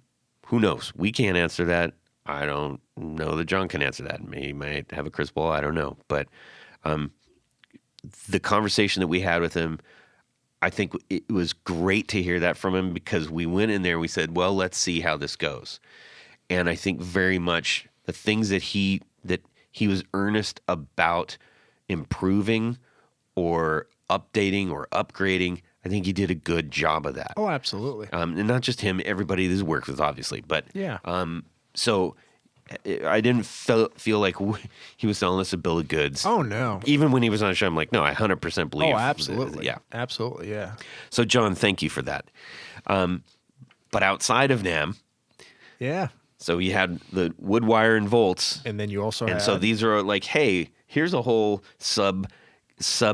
knows? We can't answer that. I don't know that John can answer that. He might have a crystal ball. I don't know. But the conversation that we had with him, I think it was great to hear that from him, because we went in there and we said, well, let's see how this goes. And I think very much the things that he was earnest about improving or updating or upgrading, I think he did a good job of that. Oh, absolutely. And not just him, everybody that he's worked with, obviously. But so I didn't feel like he was selling us a bill of goods. Oh, no. Even when he was on the show, I'm like, no, I 100% believe. Oh, absolutely. Yeah. Absolutely, yeah. So, John, thank you for that. But outside of NAMM, so you had the wood wire and volts. And then you also had... And so these are like, hey, here's a whole sub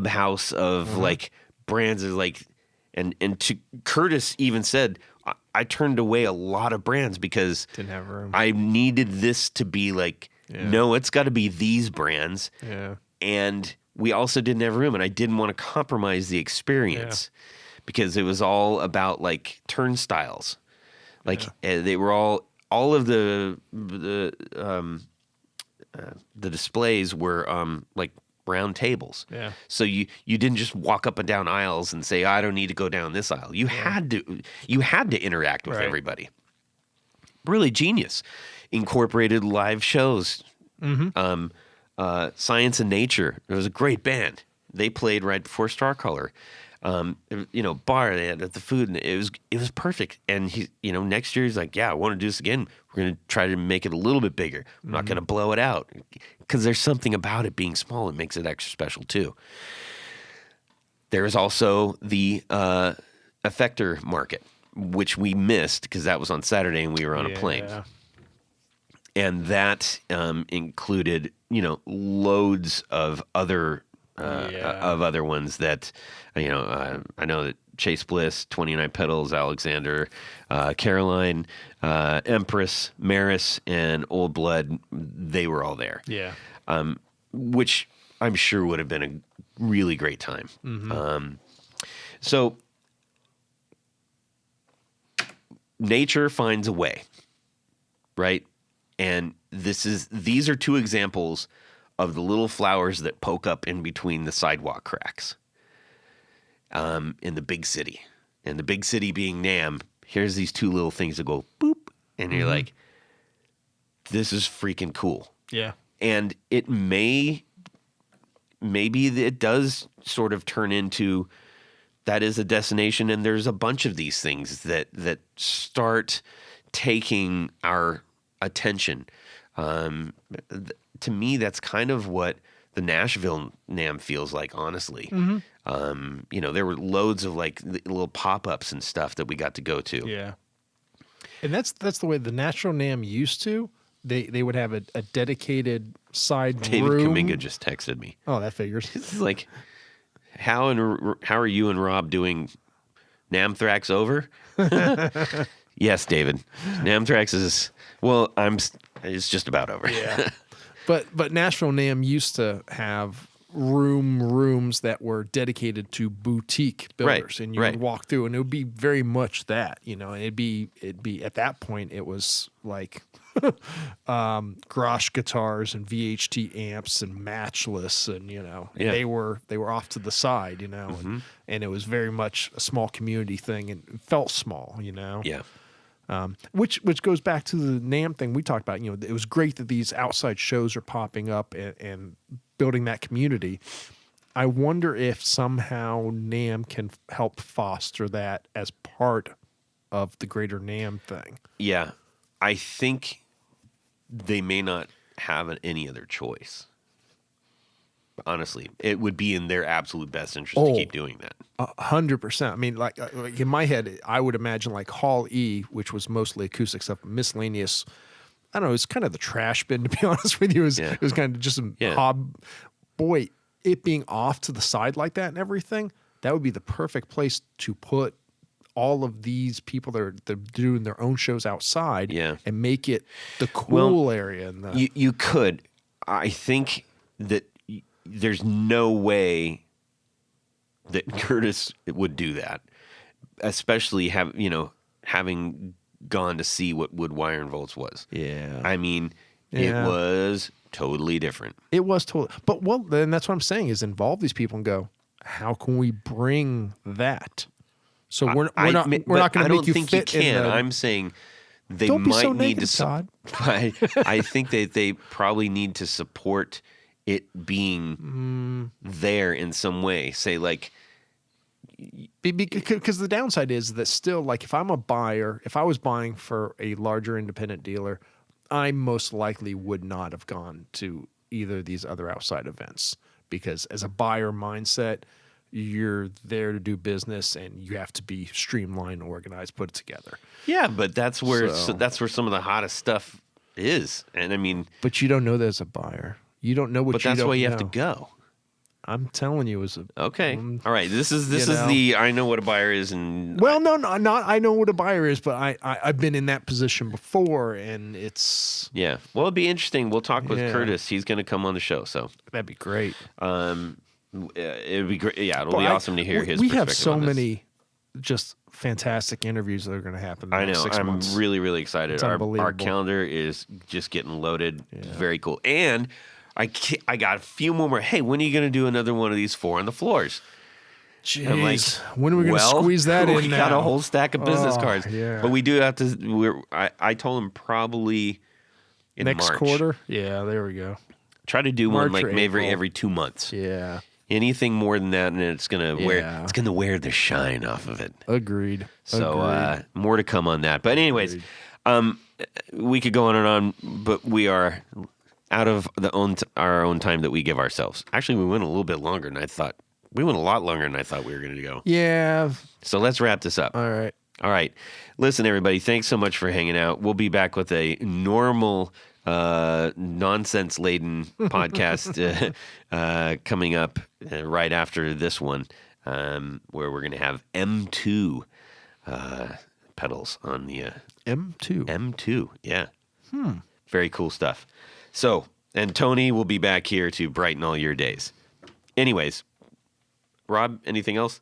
house of like brands. Is like, and to Curtis even said, I turned away a lot of brands because didn't have room. I needed this to be like, no, it's got to be these brands. Yeah. And we also didn't have room, and I didn't want to compromise the experience because it was all about like turnstiles. Like they were all of the displays were like round tables. Yeah. So you didn't just walk up and down aisles and say, I don't need to go down this aisle. You had to interact with everybody. Really genius. Incorporated live shows. Science and Nature. It was a great band. They played right before Star Color. Bar, they had the food, and it was perfect. And he, next year he's like, I want to do this again. We're going to try to make it a little bit bigger. I'm not going to blow it out, because there's something about it being small that makes it extra special too. There's also the effector market, which we missed because that was on Saturday and we were on a plane. And that included, loads of other ones that, I know that Chase Bliss, 29 Petals, Alexander, Caroline, Empress, Maris, and Old Blood, they were all there. Yeah. Which I'm sure would have been a really great time. So nature finds a way, right? And these are two examples of the little flowers that poke up in between the sidewalk cracks in the big city. And the big city being NAMM, here's these two little things that go boop, and you're like, this is freaking cool. Yeah. And it maybe it does sort of turn into that is a destination, and there's a bunch of these things that start taking our attention. To me, that's kind of what the Nashville NAMM feels like, honestly. There were loads of like little pop-ups and stuff that we got to go to. Yeah. And that's the way the Nashville NAMM used to. They would have a dedicated side David room. Kaminga just texted me. Oh, that figures. It's like, how are you and Rob doing Namthrax over? Yes, David. Namthrax is, it's just about over. Yeah. But Nashville NAMM used to have rooms that were dedicated to boutique builders, and you would walk through, and it would be very much that, and it'd be at that point it was like Grosh guitars and VHT amps and Matchless, and they were off to the side, and it was very much a small community thing, and it felt small, Yeah. Which goes back to the NAMM thing we talked about. It was great that these outside shows are popping up and building that community. I wonder if somehow NAMM can help foster that as part of the greater NAMM thing. Yeah. I think they may not have any other choice. Honestly, it would be in their absolute best interest to keep doing that. 100%. I mean, like in my head, I would imagine like Hall E, which was mostly acoustic stuff, miscellaneous. I don't know. It's kind of the trash bin, to be honest with you. It was kind of just a hob. Boy, it being off to the side like that and everything, that would be the perfect place to put all of these people that are doing their own shows outside and make it the cool area. You could. I think that there's no way that Curtis would do that, especially having gone to see what Wood Wire and Volts was. Yeah. I mean, it was totally different. It was totally. But then that's what I'm saying is involve these people and go, how can we bring that? So we're not going to make you fit. I don't think you can. I'm saying they don't be might so need negative, to. Todd. I think that they probably need to support it being there in some way. Say like, because the downside is that still, like, if I'm a buyer, if I was buying for a larger independent dealer, I most likely would not have gone to either of these other outside events, because as a buyer mindset, you're there to do business and you have to be streamlined, organized, put it together. Yeah, but that's where that's where some of the hottest stuff is. And I mean, but you don't know that as a buyer. You don't know what. But that's why you have to go. I'm telling you, as a okay. All right. This is the I know what a buyer is, and not I know what a buyer is, but I've been in that position before, and it's Well, it'd be interesting. We'll talk with Curtis. He's going to come on the show, so that'd be great. It'd be great. Yeah, it'll be awesome to hear his. We have so many just fantastic interviews that are going to happen. I know. 6 months. I'm really, really excited. It's unbelievable. Our calendar is just getting loaded. It's very cool. And I got a few more. Hey, when are you going to do another one of these 4 on the floors? Jeez, I'm like, when are we going to squeeze that in? We got a whole stack of business cards. Yeah. But we do have to. I told him probably in next March. Quarter. Yeah, there we go. Try to do March one like maybe April. every 2 months. Yeah. Anything more than that, and it's gonna wear the shine off of it. Agreed. So more to come on that. But anyways, we could go on and on, but we are out of our own time that we give ourselves. Actually, we went a little bit longer than I thought. We went a lot longer than I thought we were going to go. Yeah. So let's wrap this up. All right. Listen, everybody, thanks so much for hanging out. We'll be back with a normal nonsense-laden podcast coming up right after this one, where we're going to have M2 pedals on the M2. M2. Yeah. Very cool stuff. So, and Tony will be back here to brighten all your days. Anyways, Rob, anything else?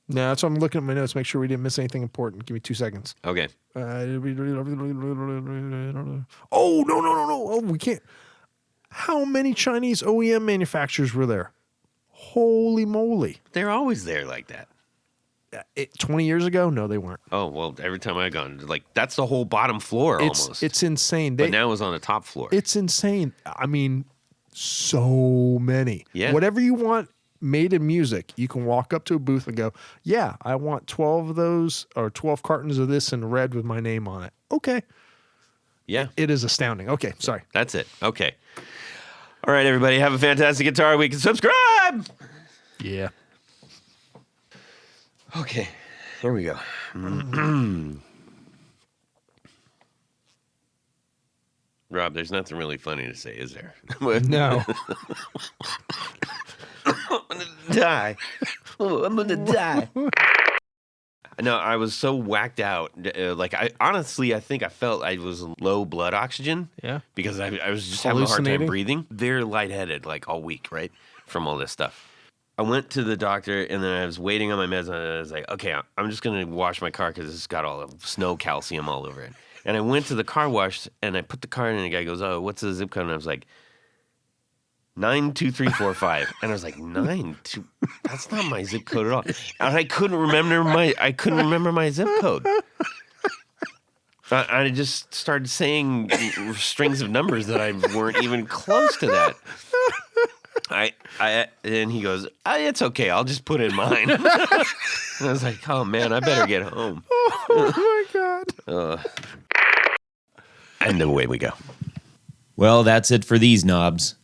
No, that's why I'm looking at my notes. Make sure we didn't miss anything important. Give me 2 seconds. Okay. Oh, no. Oh, we can't. How many Chinese OEM manufacturers were there? Holy moly. They're always there like that. 20 years ago? No, they weren't. Oh, well, every time I've gone, like, that's the whole bottom floor almost. It's insane. But now it's on the top floor. It's insane. I mean, so many. Yeah. Whatever you want made in music, you can walk up to a booth and go, yeah, I want 12 of those or 12 cartons of this in red with my name on it. Okay. Yeah. It is astounding. Okay, sorry. That's it. Okay. All right, everybody. Have a fantastic guitar week and subscribe. Yeah. Okay. Here we go. Rob, there's nothing really funny to say, is there? No. I'm gonna die. Oh, I'm gonna die. No, I was so whacked out. I think I felt I was low blood oxygen. Yeah. Because I was just having a hard time Hallucinating? breathing. Very lightheaded, like all week, right? From all this stuff. I went to the doctor, and then I was waiting on my meds, and I was like, okay, I'm just going to wash my car because it's got all the snow calcium all over it. And I went to the car wash, and I put the car in, and the guy goes, oh, what's the zip code? And I was like, 92345. And I was like, 92? That's not my zip code at all. And I couldn't remember my zip code. I just started saying strings of numbers that I weren't even close to that. And he goes, it's okay. I'll just put in mine. And I was like, oh man, I better get home. Oh my God. And away we go. Well, that's it for these knobs.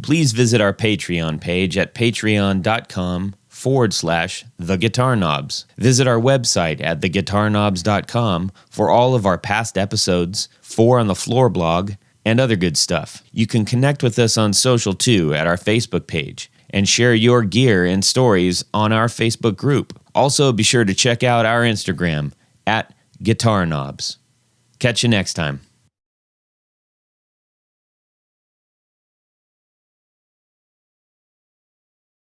Please visit our Patreon page at patreon.com/theguitarknobs. Visit our website at theguitarknobs.com for all of our past episodes, 4 on the Floor blog, and other good stuff. You can connect with us on social too at our Facebook page and share your gear and stories on our Facebook group. Also, be sure to check out our Instagram at Guitar Knobs. Catch you next time.